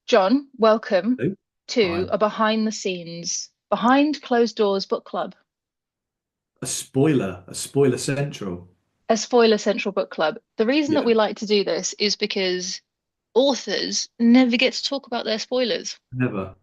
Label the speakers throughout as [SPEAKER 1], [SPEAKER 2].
[SPEAKER 1] John, welcome
[SPEAKER 2] Oh,
[SPEAKER 1] to
[SPEAKER 2] hi.
[SPEAKER 1] a behind the scenes, behind closed doors book club,
[SPEAKER 2] A spoiler central.
[SPEAKER 1] a spoiler central book club. The reason that
[SPEAKER 2] Yeah,
[SPEAKER 1] we like to do this is because authors never get to talk about their spoilers.
[SPEAKER 2] never.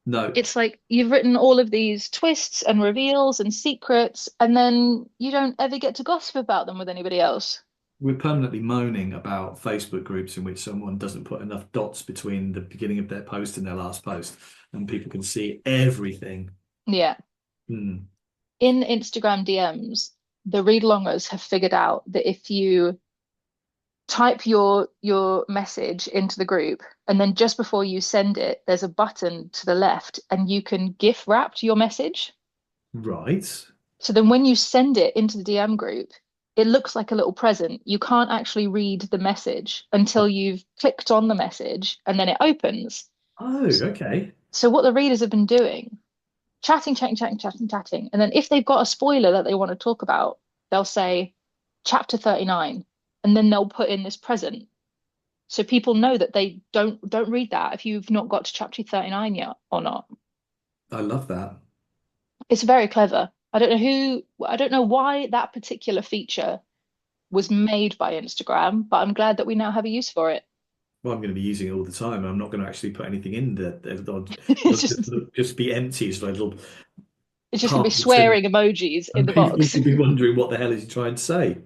[SPEAKER 2] No,
[SPEAKER 1] It's like you've written all of these twists and reveals and secrets, and then you don't ever get to gossip about them with anybody else.
[SPEAKER 2] we're permanently moaning about Facebook groups in which someone doesn't put enough dots between the beginning of their post and their last post, and people can see everything.
[SPEAKER 1] Yeah.
[SPEAKER 2] Hmm.
[SPEAKER 1] In Instagram DMs, the read-alongers have figured out that if you type your message into the group, and then just before you send it, there's a button to the left, and you can GIF wrap your message.
[SPEAKER 2] Right.
[SPEAKER 1] So then when you send it into the DM group, it looks like a little present. You can't actually read the message until you've clicked on the message and then it opens.
[SPEAKER 2] Oh, okay.
[SPEAKER 1] So what the readers have been doing, chatting, chatting, chatting, chatting, chatting. And then if they've got a spoiler that they want to talk about, they'll say chapter 39, and then they'll put in this present. So people know that they don't read that if you've not got to chapter 39 yet or not.
[SPEAKER 2] I love that.
[SPEAKER 1] It's very clever. I don't know why that particular feature was made by Instagram, but I'm glad that we now have a use for it.
[SPEAKER 2] Well, I'm going to be using it all the time. I'm not going to actually put anything in there.
[SPEAKER 1] It's just
[SPEAKER 2] It'll just be empty. It's like a little
[SPEAKER 1] it's just gonna be
[SPEAKER 2] partial symbol.
[SPEAKER 1] swearing emojis in
[SPEAKER 2] And
[SPEAKER 1] the
[SPEAKER 2] people
[SPEAKER 1] box.
[SPEAKER 2] will be wondering what the hell is he trying to say?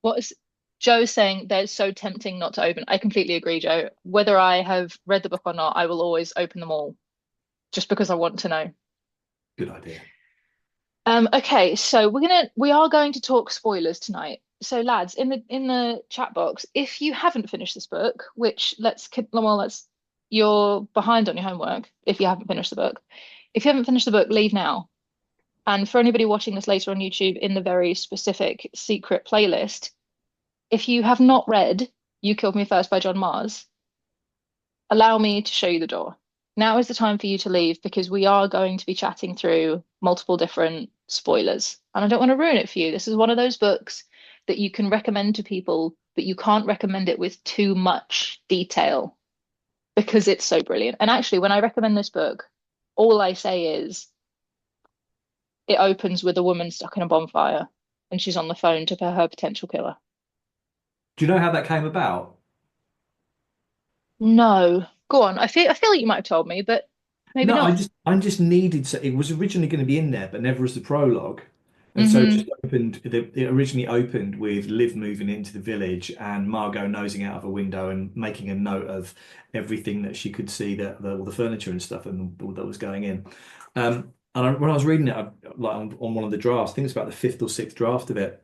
[SPEAKER 1] What is Joe saying? They're so tempting not to open. I completely agree, Joe. Whether I have read the book or not, I will always open them all just because I want to know.
[SPEAKER 2] Good idea.
[SPEAKER 1] Okay, so we are going to talk spoilers tonight. So lads, in the chat box, if you haven't finished this book, which let's you're behind on your homework if you haven't finished the book. If you haven't finished the book, leave now. And for anybody watching this later on YouTube in the very specific secret playlist, if you have not read You Killed Me First by John Mars, allow me to show you the door. Now is the time for you to leave because we are going to be chatting through multiple different spoilers. And I don't want to ruin it for you. This is one of those books that you can recommend to people, but you can't recommend it with too much detail because it's so brilliant. And actually, when I recommend this book, all I say is it opens with a woman stuck in a bonfire and she's on the phone to her potential killer.
[SPEAKER 2] Do you know how that came about?
[SPEAKER 1] No, go on. I feel like you might have told me, but maybe
[SPEAKER 2] No,
[SPEAKER 1] not.
[SPEAKER 2] I just needed to. It was originally going to be in there, but never as the prologue. And so it
[SPEAKER 1] Hmm.
[SPEAKER 2] just opened. It originally opened with Liv moving into the village and Margot nosing out of a window and making a note of everything that she could see, that all the furniture and stuff and all that was going in. When I was reading it, like on one of the drafts, I think it's about the fifth or sixth draft of it.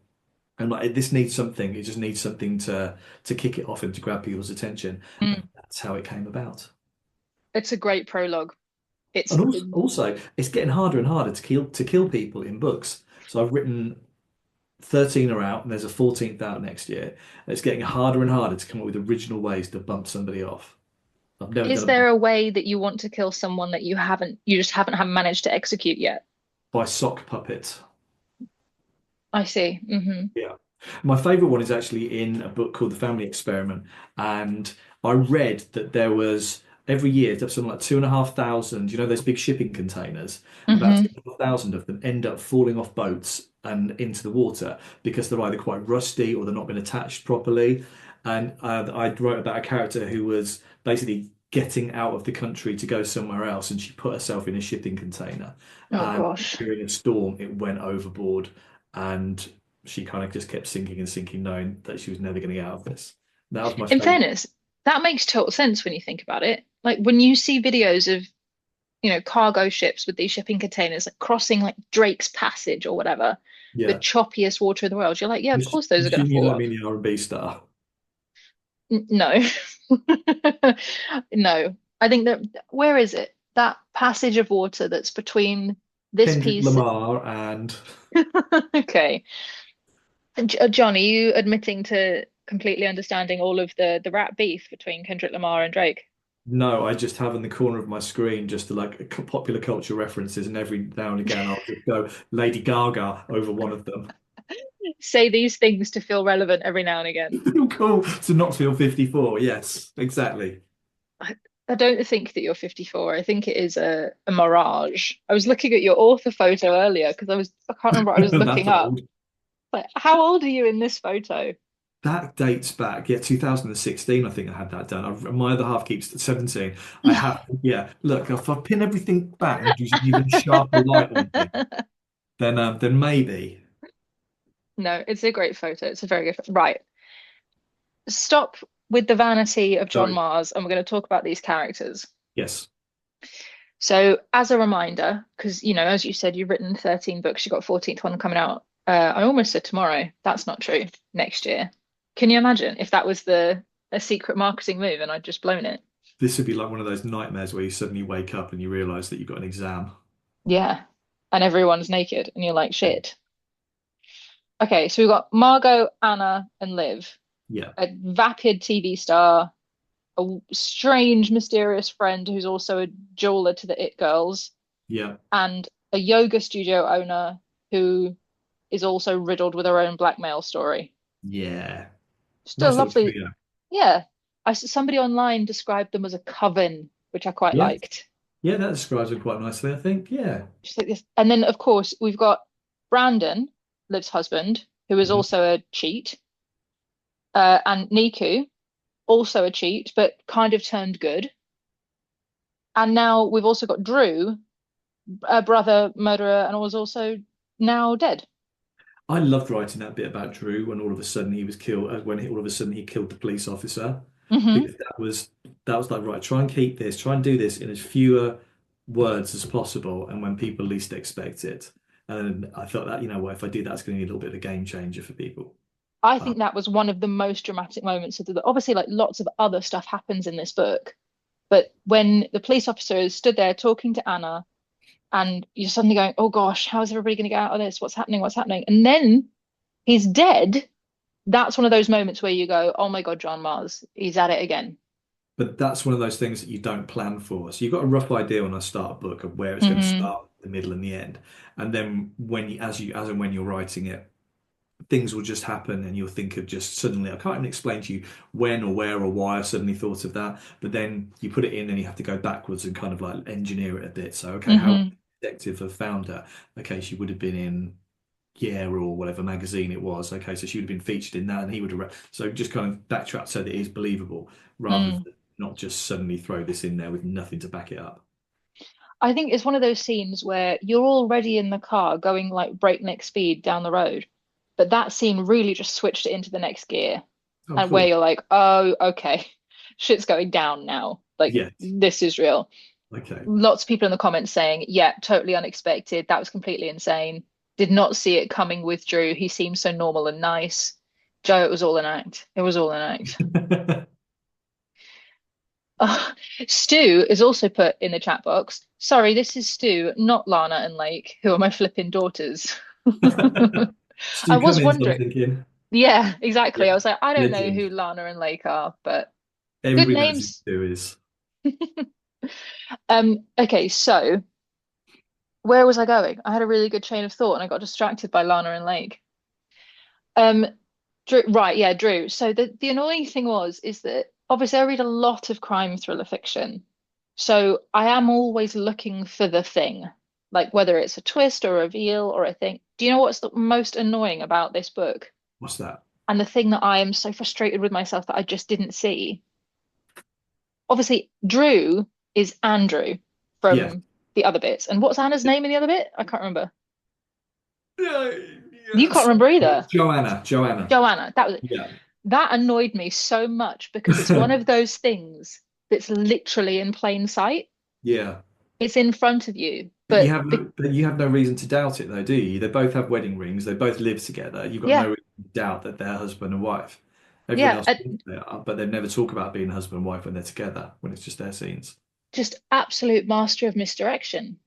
[SPEAKER 2] And like this needs something. It just needs something to kick it off and to grab people's attention. And
[SPEAKER 1] Mm.
[SPEAKER 2] that's how it came about.
[SPEAKER 1] It's a great prologue. It's
[SPEAKER 2] And also, it's getting harder and harder to kill people in books. So I've written 13 are out, and there's a 14th out next year. And it's getting harder and harder to come up with original ways to bump somebody off. I've never
[SPEAKER 1] Is
[SPEAKER 2] done it
[SPEAKER 1] there a way that you want to kill someone that you just haven't have managed to execute yet?
[SPEAKER 2] by sock puppet.
[SPEAKER 1] I see.
[SPEAKER 2] Yeah. My favorite one is actually in a book called The Family Experiment. And I read that there was every year, there's something like 2,500, you know, those big shipping containers, about
[SPEAKER 1] Hmm.
[SPEAKER 2] 2,500 of them end up falling off boats and into the water because they're either quite rusty or they're not been attached properly. And I wrote about a character who was basically getting out of the country to go somewhere else, and she put herself in a shipping container.
[SPEAKER 1] Oh
[SPEAKER 2] And
[SPEAKER 1] gosh.
[SPEAKER 2] during a storm, it went overboard. And she kind of just kept sinking and sinking, knowing that she was never going to get out of this. That was my
[SPEAKER 1] In
[SPEAKER 2] favorite.
[SPEAKER 1] fairness, that makes total sense when you think about it. Like when you see videos of, cargo ships with these shipping containers like crossing like Drake's Passage or whatever, the
[SPEAKER 2] Yeah.
[SPEAKER 1] choppiest water in the world, you're like, yeah, of course
[SPEAKER 2] I'm
[SPEAKER 1] those are going to
[SPEAKER 2] assuming you
[SPEAKER 1] fall
[SPEAKER 2] don't
[SPEAKER 1] off.
[SPEAKER 2] mean the R&B star.
[SPEAKER 1] No. No. I think that where is it? That passage of water that's between this
[SPEAKER 2] Kendrick
[SPEAKER 1] piece.
[SPEAKER 2] Lamar and
[SPEAKER 1] Okay. And John, are you admitting to completely understanding all of the rap beef between Kendrick Lamar and Drake?
[SPEAKER 2] no, I just have in the corner of my screen just like popular culture references, and every now and again I'll just go Lady Gaga over one of them.
[SPEAKER 1] Say these things to feel relevant every now and again.
[SPEAKER 2] Cool to not feel 54. Yes, exactly.
[SPEAKER 1] I, I don't think that you're 54. I think it is a mirage. I was looking at your author photo earlier because I can't remember what I was
[SPEAKER 2] That's
[SPEAKER 1] looking up.
[SPEAKER 2] old.
[SPEAKER 1] Like, how old are you in this photo?
[SPEAKER 2] That dates back, yeah, 2016. I think I had that done. My other half keeps 17. I have, yeah. Look, if I pin everything back and use an even sharper light on things, then maybe.
[SPEAKER 1] No, it's a great photo. It's a very good. Right. Stop with the vanity of John
[SPEAKER 2] Sorry.
[SPEAKER 1] Mars, and we're going to talk about these characters.
[SPEAKER 2] Yes.
[SPEAKER 1] So, as a reminder, because as you said, you've written 13 books, you've got 14th one coming out. I almost said tomorrow. That's not true. Next year. Can you imagine if that was the a secret marketing move and I'd just blown it?
[SPEAKER 2] This would be like one of those nightmares where you suddenly wake up and you realize that you've got an exam.
[SPEAKER 1] Yeah. And everyone's naked, and you're like, shit. Okay, so we've got Margot, Anna, and Liv,
[SPEAKER 2] Yeah.
[SPEAKER 1] a vapid TV star, a strange, mysterious friend who's also a jeweler to the It Girls,
[SPEAKER 2] Yeah.
[SPEAKER 1] and a yoga studio owner who is also riddled with her own blackmail story.
[SPEAKER 2] Yeah.
[SPEAKER 1] Still
[SPEAKER 2] Nice little
[SPEAKER 1] lovely.
[SPEAKER 2] trio.
[SPEAKER 1] Yeah. Somebody online described them as a coven, which I quite
[SPEAKER 2] Yeah.
[SPEAKER 1] liked.
[SPEAKER 2] Yeah, that describes it quite nicely, I think. Yeah.
[SPEAKER 1] Just like this. And then, of course, we've got Brandon, Liv's husband, who is
[SPEAKER 2] Mhm.
[SPEAKER 1] also a cheat, and Niku, also a cheat, but kind of turned good. And now we've also got Drew, a brother murderer, and was also now dead.
[SPEAKER 2] I loved writing that bit about Drew when all of a sudden he was killed, all of a sudden he killed the police officer,
[SPEAKER 1] Hmm.
[SPEAKER 2] because that was like, right, try and keep this, try and do this in as fewer words as possible, and when people least expect it. And I felt that, what, if I do that, it's going to be a little bit of a game changer for people.
[SPEAKER 1] I
[SPEAKER 2] Uh,
[SPEAKER 1] think that was one of the most dramatic moments of the obviously like lots of other stuff happens in this book, but when the police officer is stood there talking to Anna and you're suddenly going, oh gosh, how is everybody going to get out of this? What's happening? What's happening? And then he's dead. That's one of those moments where you go, oh my God, John Mars, he's at it again.
[SPEAKER 2] but that's one of those things that you don't plan for. So you've got a rough idea when I start a book of where it's going to
[SPEAKER 1] Hmm.
[SPEAKER 2] start, the middle, and the end, and then as and when you're writing it, things will just happen and you'll think of just suddenly, I can't even explain to you when or where or why I suddenly thought of that, but then you put it in and you have to go backwards and kind of like engineer it a bit. So, okay, how would
[SPEAKER 1] Hmm.
[SPEAKER 2] the detective have found her? Okay, she would have been in Yeah or whatever magazine it was. Okay, so she would have been featured in that and he would have so just kind of backtrack so that it is believable rather
[SPEAKER 1] Mm.
[SPEAKER 2] than not just suddenly throw this in there with nothing to back it up.
[SPEAKER 1] I think it's one of those scenes where you're already in the car going like breakneck speed down the road, but that scene really just switched it into the next gear,
[SPEAKER 2] Oh,
[SPEAKER 1] and where
[SPEAKER 2] cool.
[SPEAKER 1] you're like, oh, okay, shit's going down now. Like,
[SPEAKER 2] Yes.
[SPEAKER 1] this is real.
[SPEAKER 2] Okay.
[SPEAKER 1] Lots of people in the comments saying, yeah, totally unexpected. That was completely insane. Did not see it coming with Drew. He seems so normal and nice. Joe, it was all an act. It was all an act. Oh, Stu is also put in the chat box. Sorry, this is Stu, not Lana and Lake, who are my flipping daughters. I
[SPEAKER 2] Stu
[SPEAKER 1] was
[SPEAKER 2] Cummins, I'm
[SPEAKER 1] wondering.
[SPEAKER 2] thinking.
[SPEAKER 1] Yeah, exactly.
[SPEAKER 2] Yeah.
[SPEAKER 1] I was like, I don't know
[SPEAKER 2] Legend.
[SPEAKER 1] who Lana and Lake are, but good
[SPEAKER 2] Everybody knows who
[SPEAKER 1] names.
[SPEAKER 2] Stu is.
[SPEAKER 1] Okay, so where was I going? I had a really good chain of thought and I got distracted by Lana and Lake. Um, Drew, right, yeah, Drew. So the annoying thing is that obviously I read a lot of crime thriller fiction. So I am always looking for the thing, like whether it's a twist or a reveal or a thing. Do you know what's the most annoying about this book?
[SPEAKER 2] What's that?
[SPEAKER 1] And the thing that I am so frustrated with myself that I just didn't see. Obviously, Drew is Andrew
[SPEAKER 2] Yes.
[SPEAKER 1] from the other bits. And what's Anna's name in the other bit? I can't remember.
[SPEAKER 2] Yeah,
[SPEAKER 1] You can't
[SPEAKER 2] yes.
[SPEAKER 1] remember either.
[SPEAKER 2] Joanna. Joanna.
[SPEAKER 1] Joanna. That was it.
[SPEAKER 2] Yeah.
[SPEAKER 1] That annoyed me so much because it's one of those things that's literally in plain sight.
[SPEAKER 2] Yeah.
[SPEAKER 1] It's in front of you,
[SPEAKER 2] But you have no reason to doubt it though, do you? They both have wedding rings. They both live together. You've got no
[SPEAKER 1] yeah,
[SPEAKER 2] reason to doubt that they're husband and wife. Everyone
[SPEAKER 1] yeah,
[SPEAKER 2] else thinks they are, but they never talk about being husband and wife when they're together, when it's just their scenes.
[SPEAKER 1] just absolute master of misdirection.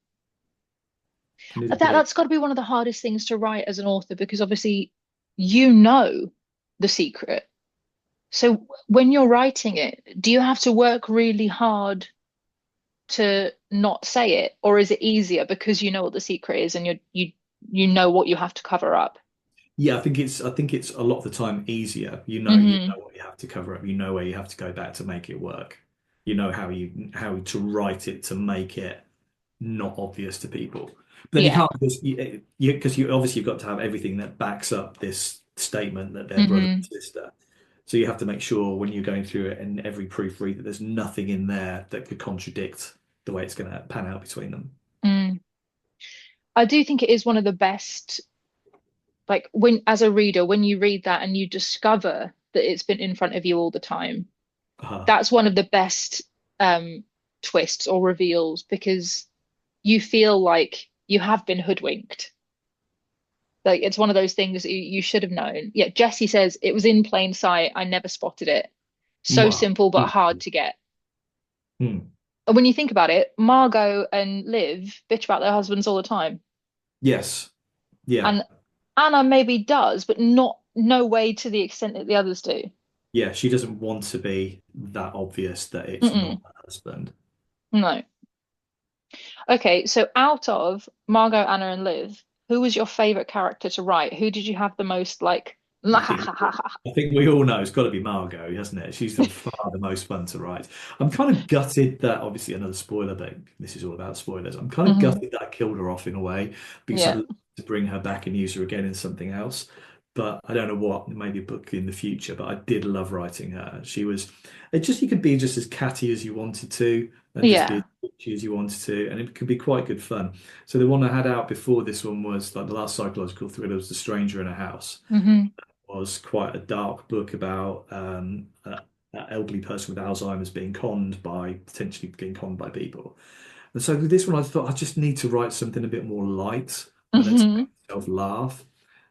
[SPEAKER 2] It is a bit.
[SPEAKER 1] That's got to be one of the hardest things to write as an author because obviously you know the secret. So when you're writing it, do you have to work really hard to not say it, or is it easier because you know what the secret is and you know what you have to cover up?
[SPEAKER 2] Yeah, I think it's a lot of the time easier. You know
[SPEAKER 1] Hmm.
[SPEAKER 2] what you have to cover up. You know where you have to go back to make it work. you know how to write it to make it not obvious to people. But then you
[SPEAKER 1] Yeah.
[SPEAKER 2] can't because you obviously you've got to have everything that backs up this statement that they're brother
[SPEAKER 1] Hmm.
[SPEAKER 2] and sister. So you have to make sure when you're going through it and every proofread that there's nothing in there that could contradict the way it's going to pan out between them.
[SPEAKER 1] Mm. I do think it is one of the best, like when as a reader, when you read that and you discover that it's been in front of you all the time,
[SPEAKER 2] Uh,
[SPEAKER 1] that's one of the best um twists or reveals because you feel like you have been hoodwinked. Like it's one of those things you should have known. Yeah, Jesse says it was in plain sight. I never spotted it. So
[SPEAKER 2] well,
[SPEAKER 1] simple but hard to get.
[SPEAKER 2] hmm.
[SPEAKER 1] And when you think about it, Margot and Liv bitch about their husbands all the time.
[SPEAKER 2] Yes, yeah,
[SPEAKER 1] And Anna maybe does, but not no way to the extent that the others do.
[SPEAKER 2] yeah. She doesn't want to be that obvious that it's not
[SPEAKER 1] Mm-mm,
[SPEAKER 2] her husband.
[SPEAKER 1] no. Okay, so out of Margot, Anna, and Liv, who was your favorite character to write? Who did you have the most like?
[SPEAKER 2] I think I think we all know it's got to be Margot, hasn't it? She's far the most fun to write. I'm kind of gutted that obviously another spoiler, but this is all about spoilers. I'm kind of
[SPEAKER 1] Hmm.
[SPEAKER 2] gutted that I killed her off in a way because I'd
[SPEAKER 1] Yeah.
[SPEAKER 2] love to bring her back and use her again in something else. But I don't know what, maybe a book in the future. But I did love writing her. She was it just you could be just as catty as you wanted to and just be as
[SPEAKER 1] Yeah.
[SPEAKER 2] bitchy as you wanted to, and it could be quite good fun. So the one I had out before this one was like the last psychological thriller was The Stranger in a House
[SPEAKER 1] Hmm.
[SPEAKER 2] was quite a dark book about an elderly person with Alzheimer's being conned by potentially being conned by people. And so with this one, I thought I just need to write something a bit more light and then to
[SPEAKER 1] Hmm.
[SPEAKER 2] make myself laugh.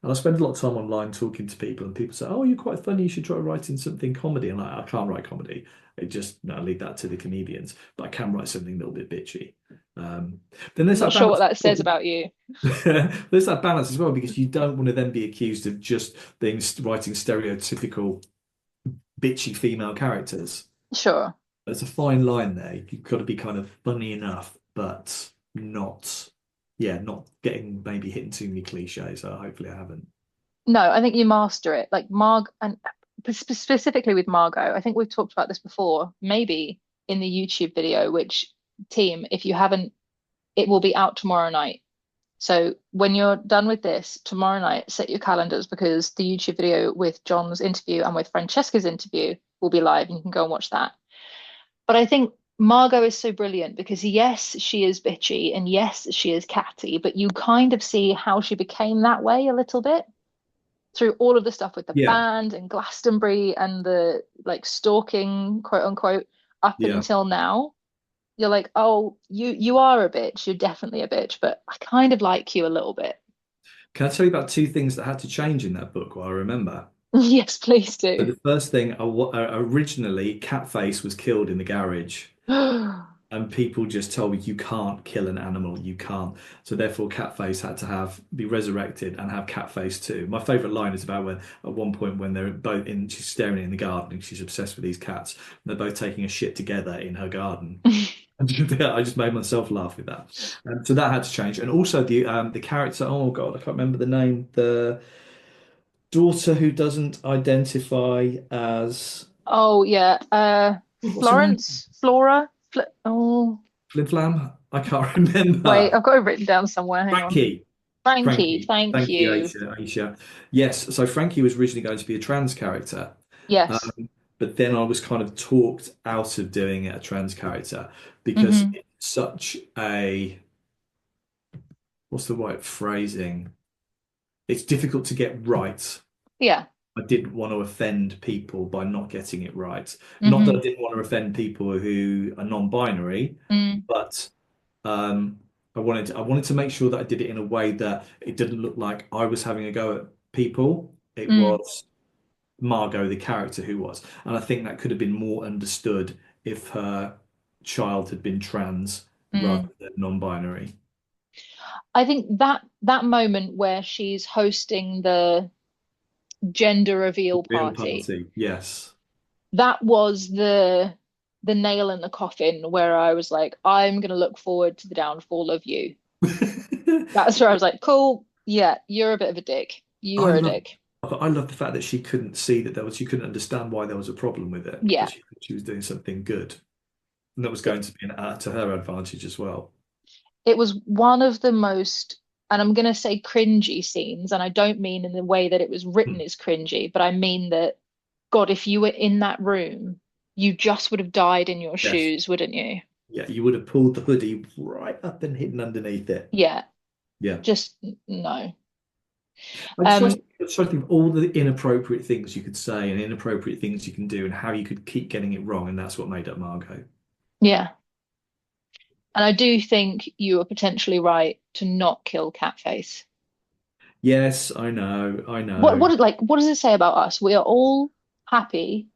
[SPEAKER 2] And I spend a lot of time online talking to people, and people say, "Oh, you're quite funny. You should try writing something comedy." And I can't write comedy. It just no, I leave that to the comedians. But I can write something a little bit bitchy. Um, then there's
[SPEAKER 1] Not
[SPEAKER 2] that
[SPEAKER 1] sure what
[SPEAKER 2] balance.
[SPEAKER 1] that says about you.
[SPEAKER 2] There's that balance as well because you don't want to then be accused of just being writing stereotypical bitchy female characters.
[SPEAKER 1] Sure.
[SPEAKER 2] There's a fine line there. You've got to be kind of funny enough, but not, yeah, not getting maybe hitting too many cliches. So hopefully I haven't.
[SPEAKER 1] No, I think you master it. Like and specifically with Margot, I think we've talked about this before, maybe in the YouTube video, which team, if you haven't, it will be out tomorrow night. So when you're done with this tomorrow night, set your calendars because the YouTube video with John's interview and with Francesca's interview will be live and you can go and watch that. But I think Margot is so brilliant because yes, she is bitchy and yes, she is catty, but you kind of see how she became that way a little bit through all of the stuff with the
[SPEAKER 2] Yeah,
[SPEAKER 1] band and Glastonbury and the like stalking, quote unquote, up
[SPEAKER 2] yeah.
[SPEAKER 1] until now. You're like, oh, you are a bitch. You're definitely a bitch, but I kind of like you a little bit.
[SPEAKER 2] Can I tell you about two things that had to change in that book while I remember?
[SPEAKER 1] Yes, please
[SPEAKER 2] So
[SPEAKER 1] do.
[SPEAKER 2] the first thing, originally, Catface was killed in the garage. And people just told me you can't kill an animal, you can't. So therefore, Catface had to have be resurrected and have Catface too. My favourite line is about when at one point when they're both in, she's staring in the garden and she's obsessed with these cats. And they're both taking a shit together in her garden. I just made myself laugh with that. So that had to change. And also the character. Oh God, I can't remember the name. The daughter who doesn't identify as
[SPEAKER 1] Oh yeah.
[SPEAKER 2] what's her name?
[SPEAKER 1] Florence, Flora. Oh,
[SPEAKER 2] Flim Flam. I can't
[SPEAKER 1] wait,
[SPEAKER 2] remember.
[SPEAKER 1] I've got it written down somewhere. Hang on.
[SPEAKER 2] Frankie.
[SPEAKER 1] Frankie,
[SPEAKER 2] Frankie.
[SPEAKER 1] thank
[SPEAKER 2] Thank you,
[SPEAKER 1] you.
[SPEAKER 2] Aisha. Yes, so Frankie was originally going to be a trans character,
[SPEAKER 1] Yes.
[SPEAKER 2] um, but then I was kind of talked out of doing it a trans character because
[SPEAKER 1] Hmm.
[SPEAKER 2] it's such a, what's the right phrasing? It's difficult to get right.
[SPEAKER 1] Yeah.
[SPEAKER 2] I didn't want to offend people by not getting it right. Not that I
[SPEAKER 1] Hmm.
[SPEAKER 2] didn't want to offend people who are non-binary,
[SPEAKER 1] Mm,
[SPEAKER 2] but um, I wanted to make sure that I did it in a way that it didn't look like I was having a go at people. It
[SPEAKER 1] mm,
[SPEAKER 2] was Margot, the character, who was, and I think that could have been more understood if her child had been trans rather
[SPEAKER 1] mm.
[SPEAKER 2] than non-binary.
[SPEAKER 1] I think that moment where she's hosting the gender reveal
[SPEAKER 2] Real
[SPEAKER 1] party,
[SPEAKER 2] party, yes.
[SPEAKER 1] that was the nail in the coffin where I was like, I'm gonna look forward to the downfall of you. That's where I was like, cool, yeah, you're a bit of a dick. You
[SPEAKER 2] I
[SPEAKER 1] are a
[SPEAKER 2] love
[SPEAKER 1] dick.
[SPEAKER 2] I love the fact that she couldn't see that she couldn't understand why there was a problem with it,
[SPEAKER 1] Yeah.
[SPEAKER 2] but she was doing something good. And that was going to be to her advantage as well.
[SPEAKER 1] It was one of the most, and I'm going to say cringy scenes, and I don't mean in the way that it was written is cringy, but I mean that, God, if you were in that room, you just would have died in your
[SPEAKER 2] Yes.
[SPEAKER 1] shoes, wouldn't you?
[SPEAKER 2] Yeah, you would have pulled the hoodie right up and hidden underneath it.
[SPEAKER 1] Yeah,
[SPEAKER 2] Yeah.
[SPEAKER 1] just no.
[SPEAKER 2] I just
[SPEAKER 1] Um,
[SPEAKER 2] try to think of all the inappropriate things you could say and inappropriate things you can do and how you could keep getting it wrong. And that's what made up Margot.
[SPEAKER 1] yeah, and I do think you were potentially right to not kill Catface.
[SPEAKER 2] Yes, I know. I
[SPEAKER 1] What
[SPEAKER 2] know.
[SPEAKER 1] what like what does it say about us? We are all happy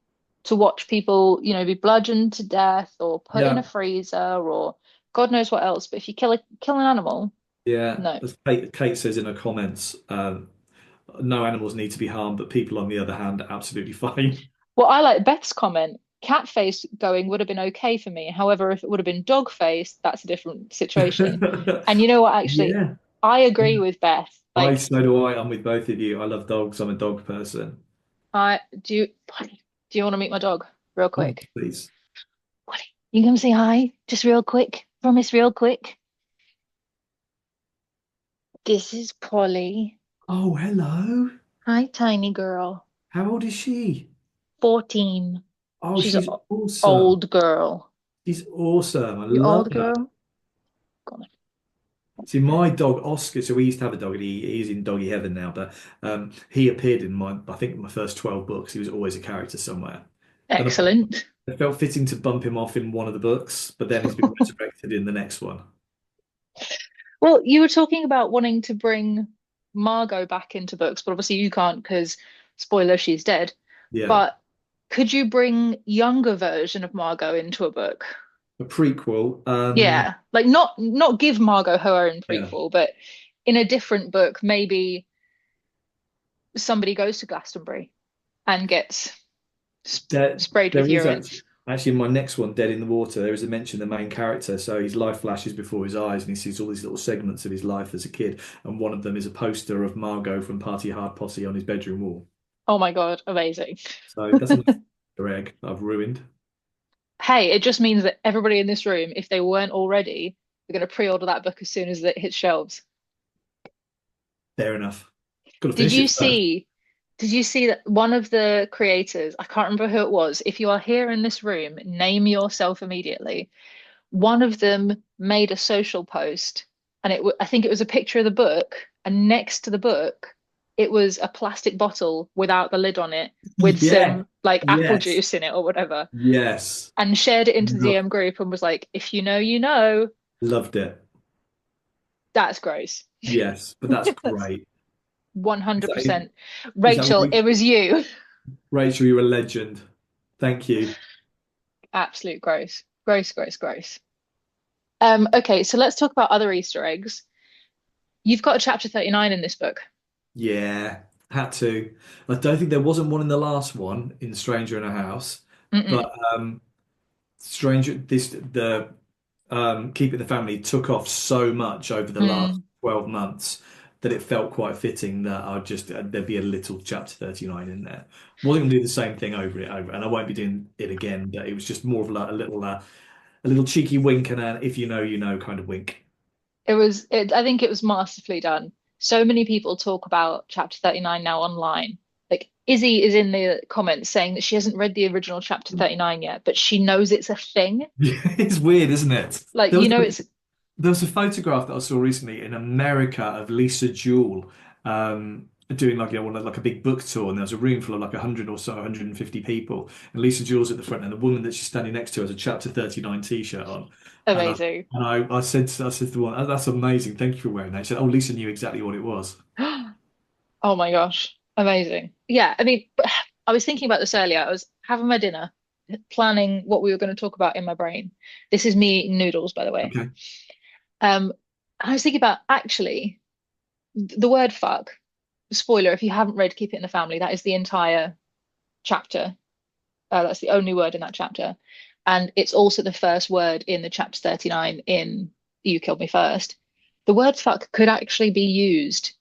[SPEAKER 1] to watch people, be bludgeoned to death or put in a
[SPEAKER 2] Yeah.
[SPEAKER 1] freezer or God knows what else. But if you kill an animal,
[SPEAKER 2] Yeah.
[SPEAKER 1] no.
[SPEAKER 2] As Kate says in her comments, no animals need to be harmed, but people, on the other hand, are absolutely fine.
[SPEAKER 1] Well, I like Beth's comment. Cat face going would have been okay for me. However, if it would have been dog face, that's a different situation. And you know what? Actually,
[SPEAKER 2] Yeah.
[SPEAKER 1] I agree with Beth. Like,
[SPEAKER 2] So do I. I'm with both of you. I love dogs. I'm a dog person.
[SPEAKER 1] I do. Do you want to meet my dog real
[SPEAKER 2] Oh,
[SPEAKER 1] quick?
[SPEAKER 2] please.
[SPEAKER 1] What? You come say hi, just real quick. Promise, real quick. This is Polly.
[SPEAKER 2] Oh, hello.
[SPEAKER 1] Hi, tiny girl.
[SPEAKER 2] How old is she?
[SPEAKER 1] 14.
[SPEAKER 2] Oh,
[SPEAKER 1] She's
[SPEAKER 2] she's
[SPEAKER 1] an
[SPEAKER 2] awesome.
[SPEAKER 1] old girl.
[SPEAKER 2] She's awesome. I
[SPEAKER 1] You
[SPEAKER 2] love
[SPEAKER 1] old
[SPEAKER 2] her.
[SPEAKER 1] girl? Go on.
[SPEAKER 2] See, my dog Oscar. So we used to have a dog, and he's in doggy heaven now. But he appeared in I think my first 12 books. He was always a character somewhere, and
[SPEAKER 1] Excellent.
[SPEAKER 2] I felt fitting to bump him off in one of the books. But then he's been resurrected in the next one.
[SPEAKER 1] Well, you were talking about wanting to bring Margot back into books, but obviously you can't because, spoiler, she's dead.
[SPEAKER 2] Yeah,
[SPEAKER 1] But could you bring younger version of Margot into a book?
[SPEAKER 2] a prequel.
[SPEAKER 1] Yeah, like not give Margot her own
[SPEAKER 2] Yeah,
[SPEAKER 1] prequel, but in a different book, maybe somebody goes to Glastonbury and gets sprayed with
[SPEAKER 2] there is
[SPEAKER 1] urine.
[SPEAKER 2] actually in my next one, Dead in the Water. There is a mention of the main character. So his life flashes before his eyes, and he sees all these little segments of his life as a kid. And one of them is a poster of Margot from Party Hard Posse on his bedroom wall.
[SPEAKER 1] Oh my God, amazing.
[SPEAKER 2] So that's another Easter egg that I've ruined.
[SPEAKER 1] Hey, it just means that everybody in this room, if they weren't already, they're going to pre-order that book as soon as it hits shelves.
[SPEAKER 2] Fair enough. Got to
[SPEAKER 1] Did
[SPEAKER 2] finish
[SPEAKER 1] you
[SPEAKER 2] it first.
[SPEAKER 1] see? Did you see that one of the creators, I can't remember who it was, if you are here in this room, name yourself immediately. One of them made a social post, and I think it was a picture of the book, and next to the book, it was a plastic bottle without the lid on it with
[SPEAKER 2] Yeah.
[SPEAKER 1] some like apple
[SPEAKER 2] Yes.
[SPEAKER 1] juice in it or whatever,
[SPEAKER 2] Yes.
[SPEAKER 1] and shared it into the
[SPEAKER 2] Lo-
[SPEAKER 1] DM group and was like, if you know, you know.
[SPEAKER 2] Loved it.
[SPEAKER 1] That's gross.
[SPEAKER 2] Yes, but that's
[SPEAKER 1] That's
[SPEAKER 2] great. Is that,
[SPEAKER 1] 100%.
[SPEAKER 2] is that
[SPEAKER 1] Rachel, it was
[SPEAKER 2] Rachel?
[SPEAKER 1] you.
[SPEAKER 2] Rachel, you're a legend. Thank you.
[SPEAKER 1] Absolute gross. Gross, gross, gross. Okay, so let's talk about other Easter eggs. You've got a chapter 39 in this book.
[SPEAKER 2] Yeah, had to. I don't think there wasn't one in the last one in Stranger in a House, but
[SPEAKER 1] Mm-mm.
[SPEAKER 2] Stranger this the Keeping the Family took off so much over the last
[SPEAKER 1] Mm.
[SPEAKER 2] 12 months that it felt quite fitting that I'd just there'd be a little chapter 39 in there. Wasn't gonna do the same thing over, and I won't be doing it again. But it was just more of like a little cheeky wink and a if you know you know kind of wink.
[SPEAKER 1] I think it was masterfully done. So many people talk about chapter 39 now online. Like Izzy is in the comments saying that she hasn't read the original chapter 39 yet, but she knows it's a thing.
[SPEAKER 2] It's weird, isn't it?
[SPEAKER 1] Like, it's
[SPEAKER 2] There was a photograph that I saw recently in America of Lisa Jewell doing like like a big book tour, and there was a room full of like 100 or so, 150 people, and Lisa Jewell's at the front, and the woman that she's standing next to has a Chapter 39 t-shirt on, and
[SPEAKER 1] amazing.
[SPEAKER 2] I said to the one, "Oh, that's amazing, thank you for wearing that." She said, "Oh, Lisa knew exactly what it was."
[SPEAKER 1] Oh my gosh, amazing. Yeah, I mean, I was thinking about this earlier. I was having my dinner, planning what we were going to talk about in my brain. This is me eating noodles, by the way.
[SPEAKER 2] Okay.
[SPEAKER 1] I was thinking about actually the word fuck. Spoiler, if you haven't read Keep It in the Family, that is the entire chapter. That's the only word in that chapter. And it's also the first word in the chapter 39 in You Killed Me First. The word fuck could actually be used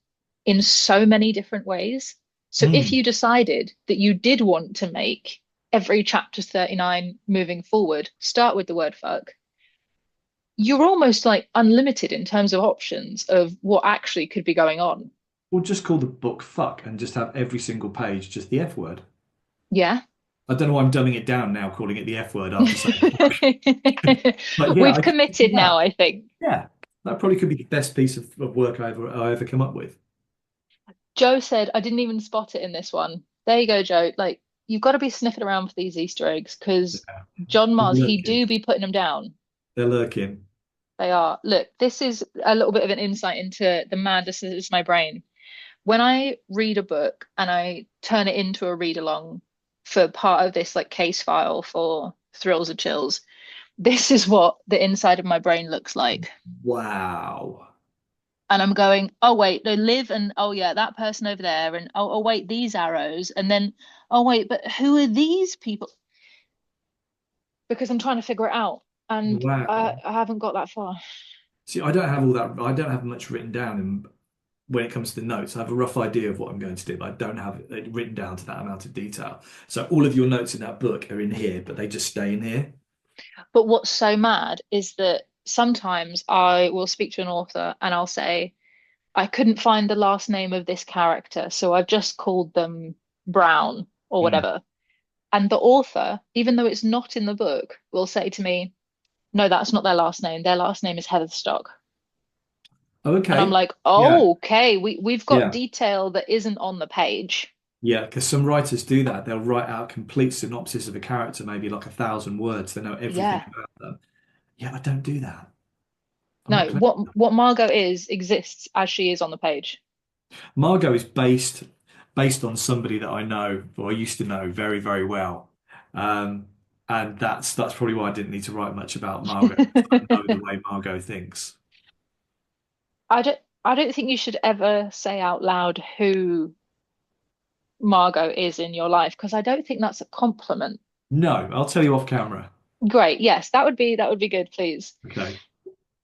[SPEAKER 1] in so many different ways. So if
[SPEAKER 2] Mm.
[SPEAKER 1] you decided that you did want to make every chapter 39 moving forward start with the word fuck, you're almost like unlimited in terms of options of what actually could be going on.
[SPEAKER 2] We'll just call the book fuck and just have every single page just the F word.
[SPEAKER 1] Yeah.
[SPEAKER 2] I don't know why I'm dumbing it down now, calling it the F word after saying fuck. But yeah,
[SPEAKER 1] We've
[SPEAKER 2] I could do
[SPEAKER 1] committed now,
[SPEAKER 2] that.
[SPEAKER 1] I think.
[SPEAKER 2] Yeah, that probably could be the best piece of work I ever come up with.
[SPEAKER 1] Joe said, I didn't even spot it in this one. There you go, Joe. Like, you've got to be sniffing around for these Easter eggs because
[SPEAKER 2] Yeah.
[SPEAKER 1] John
[SPEAKER 2] They're
[SPEAKER 1] Mars, he
[SPEAKER 2] lurking.
[SPEAKER 1] do be putting them down.
[SPEAKER 2] They're lurking.
[SPEAKER 1] They are. Look, this is a little bit of an insight into the madness that is my brain. When I read a book and I turn it into a read along for part of this like case file for Thrills and Chills, this is what the inside of my brain looks like.
[SPEAKER 2] Wow.
[SPEAKER 1] And I'm going, oh wait, they live and oh yeah, that person over there, and oh wait, these arrows, and then oh wait, but who are these people? Because I'm trying to figure it out, and
[SPEAKER 2] Wow.
[SPEAKER 1] I haven't got that far.
[SPEAKER 2] See, I don't have all that. I don't have much written down when it comes to the notes. I have a rough idea of what I'm going to do, but I don't have it written down to that amount of detail. So all of your notes in that book are in here, but they just stay in here.
[SPEAKER 1] But what's so mad is that sometimes I will speak to an author and I'll say, I couldn't find the last name of this character, so I've just called them Brown or
[SPEAKER 2] Mm.
[SPEAKER 1] whatever. And the author, even though it's not in the book, will say to me, no, that's not their last name. Their last name is Heatherstock.
[SPEAKER 2] Oh,
[SPEAKER 1] And I'm
[SPEAKER 2] okay.
[SPEAKER 1] like,
[SPEAKER 2] Yeah.
[SPEAKER 1] oh, okay, we've got
[SPEAKER 2] Yeah.
[SPEAKER 1] detail that isn't on the page.
[SPEAKER 2] Yeah. Because some writers do that. They'll write out complete synopsis of a character, maybe like 1,000 words. They know everything
[SPEAKER 1] Yeah.
[SPEAKER 2] about them. Yeah, I don't do that. I'm not
[SPEAKER 1] No,
[SPEAKER 2] clever.
[SPEAKER 1] what Margot is exists as she is on the page.
[SPEAKER 2] Margot is based on somebody that I know or I used to know very, very well. Um, and that's probably why I didn't need to write much about Margot. I know the way Margot thinks.
[SPEAKER 1] I don't think you should ever say out loud who Margot is in your life because I don't think that's a compliment.
[SPEAKER 2] No, I'll tell you off camera.
[SPEAKER 1] Great. Yes, that would be good, please.
[SPEAKER 2] Okay.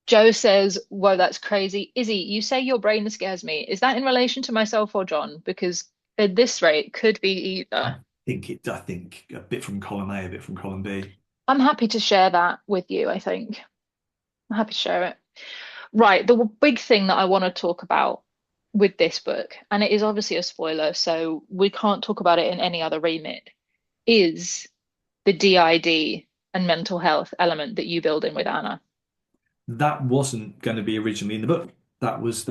[SPEAKER 1] Joe says, "Whoa, that's crazy. Izzy, you say your brain scares me. Is that in relation to myself or John? Because at this rate, could be either."
[SPEAKER 2] I think a bit from column A, a bit from column B.
[SPEAKER 1] I'm happy to share that with you, I think. I'm happy to share it. Right, the big thing that I want to talk about with this book, and it is obviously a spoiler, so we can't talk about it in any other remit, is the DID and mental health element that you build in with Anna.
[SPEAKER 2] That wasn't going to be originally in the book. That was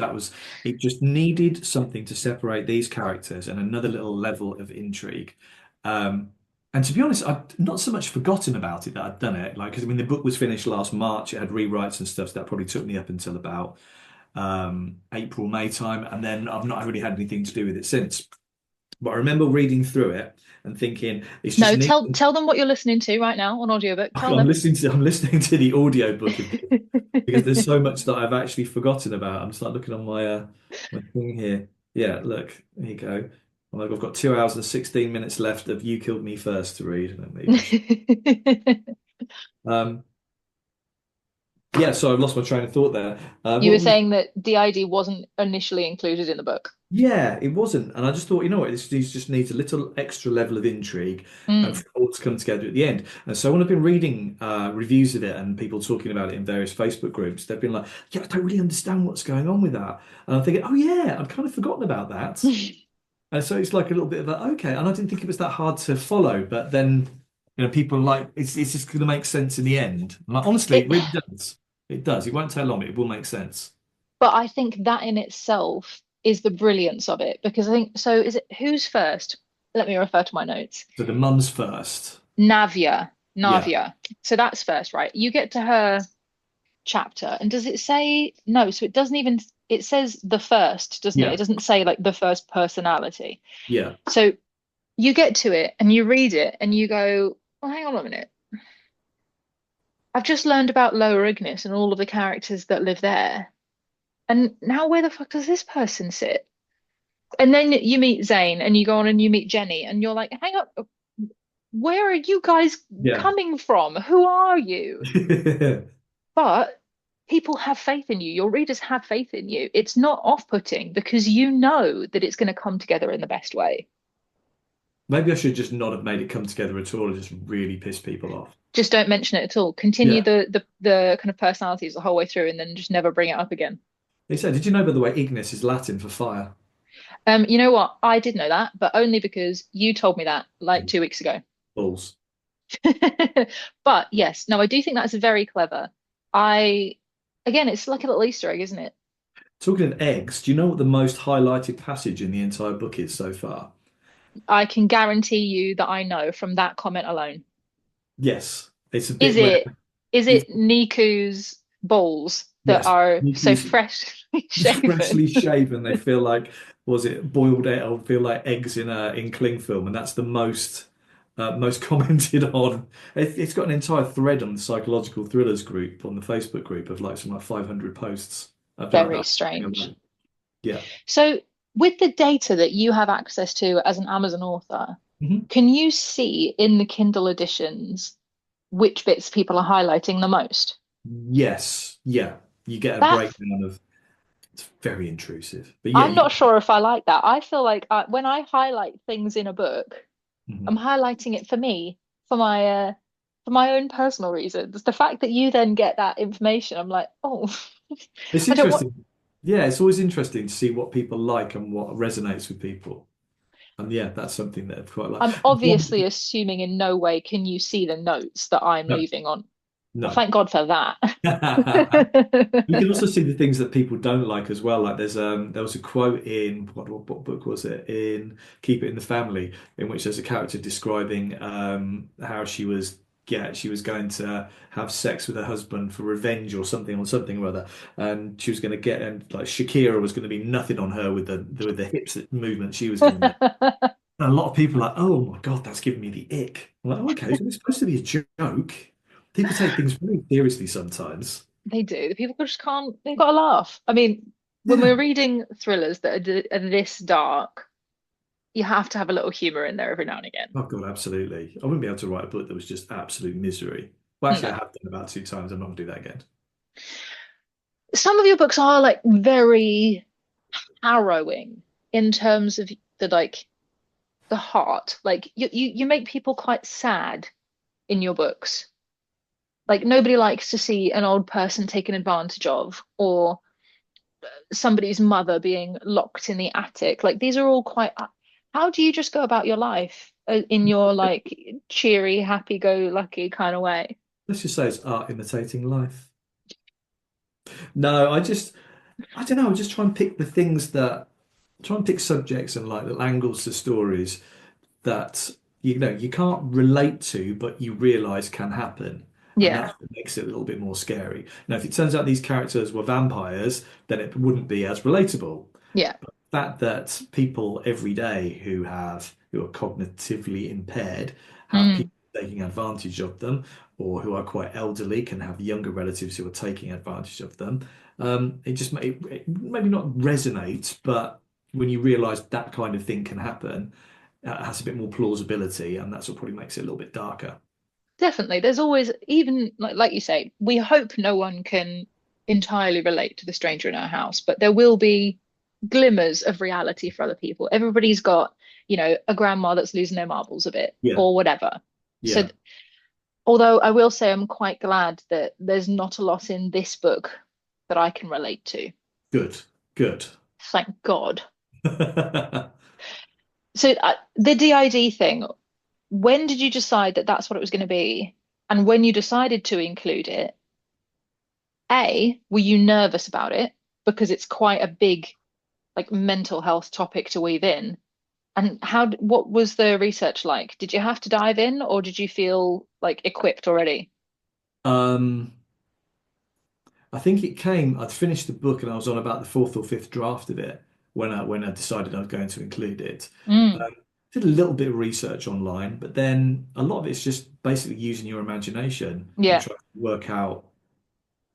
[SPEAKER 2] it just needed something to separate these characters and another little level of intrigue. Um, and to be honest, I'd not so much forgotten about it that I'd done it. Like, 'cause, I mean, the book was finished last March. It had rewrites and stuff, so that probably took me up until about April, May time, and then I've not really had anything to do with it since. But I remember reading through it and thinking, it's just
[SPEAKER 1] No,
[SPEAKER 2] neat.
[SPEAKER 1] tell them what you're listening to right now on audiobook. Tell
[SPEAKER 2] I'm
[SPEAKER 1] them.
[SPEAKER 2] listening to the audiobook of this because there's so much that I've actually forgotten about. I'm just like looking on my thing here. Yeah, look, there you go. I've got 2 hours and 16 minutes left of You Killed Me First to read. Let me just um yeah, so I've lost my train of thought there.
[SPEAKER 1] You
[SPEAKER 2] What
[SPEAKER 1] were
[SPEAKER 2] was
[SPEAKER 1] saying that DID wasn't initially included in the book.
[SPEAKER 2] Yeah, it wasn't. And I just thought, you know what, this just needs a little extra level of intrigue and
[SPEAKER 1] Mm.
[SPEAKER 2] for it all to come together at the end. And so when I've been reading reviews of it and people talking about it in various Facebook groups, they've been like, yeah, I don't really understand what's going on with that. And I'm thinking, oh yeah, I'd kind of forgotten about that. And so it's like a little bit of a, okay. And I didn't think it was that hard to follow, but then, people are like, it's just going to make sense in the end. And like, honestly,
[SPEAKER 1] It,
[SPEAKER 2] it really does. It does. It won't take long, but it will make sense.
[SPEAKER 1] but I think that in itself is the brilliance of it because I think so. Is it who's first? Let me refer to my notes.
[SPEAKER 2] So the mum's first.
[SPEAKER 1] Navia,
[SPEAKER 2] Yeah.
[SPEAKER 1] Navia. So that's first, right? You get to her chapter, and does it say no? So it doesn't even. It says the first, doesn't it?
[SPEAKER 2] Yeah.
[SPEAKER 1] It doesn't say like the first personality.
[SPEAKER 2] Yeah.
[SPEAKER 1] So you get to it and you read it and you go, "Oh, hang on a minute. I've just learned about Lower Ignis and all of the characters that live there. And now where the fuck does this person sit?" And then you meet Zane and you go on and you meet Jenny and you're like, hang on, where are you guys
[SPEAKER 2] Yeah.
[SPEAKER 1] coming from? Who are you? But people have faith in you. Your readers have faith in you. It's not off-putting because you know that it's going to come together in the best way.
[SPEAKER 2] Maybe I should just not have made it come together at all and just really piss people off.
[SPEAKER 1] Just don't mention it at all. Continue
[SPEAKER 2] Yeah.
[SPEAKER 1] the kind of personalities the whole way through, and then just never bring it up again.
[SPEAKER 2] They said, did you know, by the way, Ignis is Latin for fire?
[SPEAKER 1] You know what? I did know that, but only because you told me that like 2 weeks ago.
[SPEAKER 2] Balls.
[SPEAKER 1] But yes, no, I do think that's very clever. I Again, it's like a little Easter egg, isn't it?
[SPEAKER 2] Talking of eggs, do you know what the most highlighted passage in the entire book is so far?
[SPEAKER 1] I can guarantee you that I know from that comment alone.
[SPEAKER 2] Yes, it's a
[SPEAKER 1] Is
[SPEAKER 2] bit where
[SPEAKER 1] it is
[SPEAKER 2] it's
[SPEAKER 1] it Niku's balls that
[SPEAKER 2] yes,
[SPEAKER 1] are so
[SPEAKER 2] Nikki's
[SPEAKER 1] freshly shaven?
[SPEAKER 2] freshly shaven. They feel like was it boiled egg or feel like eggs in cling film, and that's the most commented on. It's got an entire thread on the psychological thrillers group on the Facebook group of like some like 500 posts about
[SPEAKER 1] Very
[SPEAKER 2] that.
[SPEAKER 1] strange.
[SPEAKER 2] Yeah.
[SPEAKER 1] So, with the data that you have access to as an Amazon author,
[SPEAKER 2] Mhm.
[SPEAKER 1] can you see in the Kindle editions which bits people are highlighting the most?
[SPEAKER 2] Yes, yeah. You get a
[SPEAKER 1] That
[SPEAKER 2] breakdown of it's very intrusive, but yeah,
[SPEAKER 1] I'm
[SPEAKER 2] you
[SPEAKER 1] not
[SPEAKER 2] get.
[SPEAKER 1] sure if I like that. I feel like when I highlight things in a book,
[SPEAKER 2] Mhm.
[SPEAKER 1] I'm highlighting it for me, for my own personal reasons. The fact that you then get that information, I'm like, oh,
[SPEAKER 2] It's
[SPEAKER 1] I don't want.
[SPEAKER 2] interesting. Yeah, it's always interesting to see what people like and what resonates with people. And yeah, that's something that I quite like.
[SPEAKER 1] I'm obviously assuming in no way can you see the notes that I'm
[SPEAKER 2] No,
[SPEAKER 1] leaving on. Well,
[SPEAKER 2] no.
[SPEAKER 1] thank God for that.
[SPEAKER 2] You can also see the things that people don't like as well. Like there was a quote in what book was it? In Keep It in the Family, in which there's a character describing how she was going to have sex with her husband for revenge or something or other, and she was going to get and like Shakira was going to be nothing on her with the hips movement she was going to make. And a lot of people are like, oh my God, that's giving me the ick. I'm like, oh, okay, so it's supposed to be a joke. People take things very seriously sometimes.
[SPEAKER 1] They do. The people just can't, they've got to laugh. I mean, when we're
[SPEAKER 2] Yeah.
[SPEAKER 1] reading thrillers that are this dark, you have to have a little humor in there every now and again.
[SPEAKER 2] Oh God, absolutely. I wouldn't be able to write a book that was just absolute misery. Well, actually, I
[SPEAKER 1] No.
[SPEAKER 2] have done about 2 times. I'm not going to do that again.
[SPEAKER 1] Some of your books are like very harrowing in terms of the heart. Like you make people quite sad in your books. Like nobody likes to see an old person taken advantage of or somebody's mother being locked in the attic. Like these are all quite. How do you just go about your life in your like cheery, happy-go-lucky kind of way?
[SPEAKER 2] Let's just say it's art imitating life. No, I don't know. I just try and pick the things that, try and pick subjects and like little angles to stories that you can't relate to, but you realize can happen. And
[SPEAKER 1] Yeah,
[SPEAKER 2] that's what makes it a little bit more scary. Now, if it turns out these characters were vampires, then it wouldn't be as relatable.
[SPEAKER 1] yeah.
[SPEAKER 2] The fact that people every day who are cognitively impaired have
[SPEAKER 1] Mm,
[SPEAKER 2] people taking advantage of them, or who are quite elderly can have younger relatives who are taking advantage of them. It just it maybe not resonates, but when you realise that kind of thing can happen, it has a bit more plausibility, and that's what probably makes it a little bit darker.
[SPEAKER 1] definitely. There's always, even like you say, we hope no one can entirely relate to the stranger in our house, but there will be glimmers of reality for other people. Everybody's got, a grandma that's losing their marbles a bit
[SPEAKER 2] Yeah,
[SPEAKER 1] or whatever. So,
[SPEAKER 2] yeah,
[SPEAKER 1] although I will say I'm quite glad that there's not a lot in this book that I can relate to.
[SPEAKER 2] good, good.
[SPEAKER 1] Thank God. So, the DID thing, when did you decide that that's what it was going to be? And when you decided to include it, A, were you nervous about it? Because it's quite a big, like, mental health topic to weave in. And what was the research like? Did you have to dive in or did you feel like equipped already?
[SPEAKER 2] Um, I think I'd finished the book and I was on about the fourth or fifth draft of it when I decided I was going to include it.
[SPEAKER 1] Mm,
[SPEAKER 2] Um, did a little bit of research online, but then a lot of it's just basically using your imagination and
[SPEAKER 1] yeah.
[SPEAKER 2] trying to work out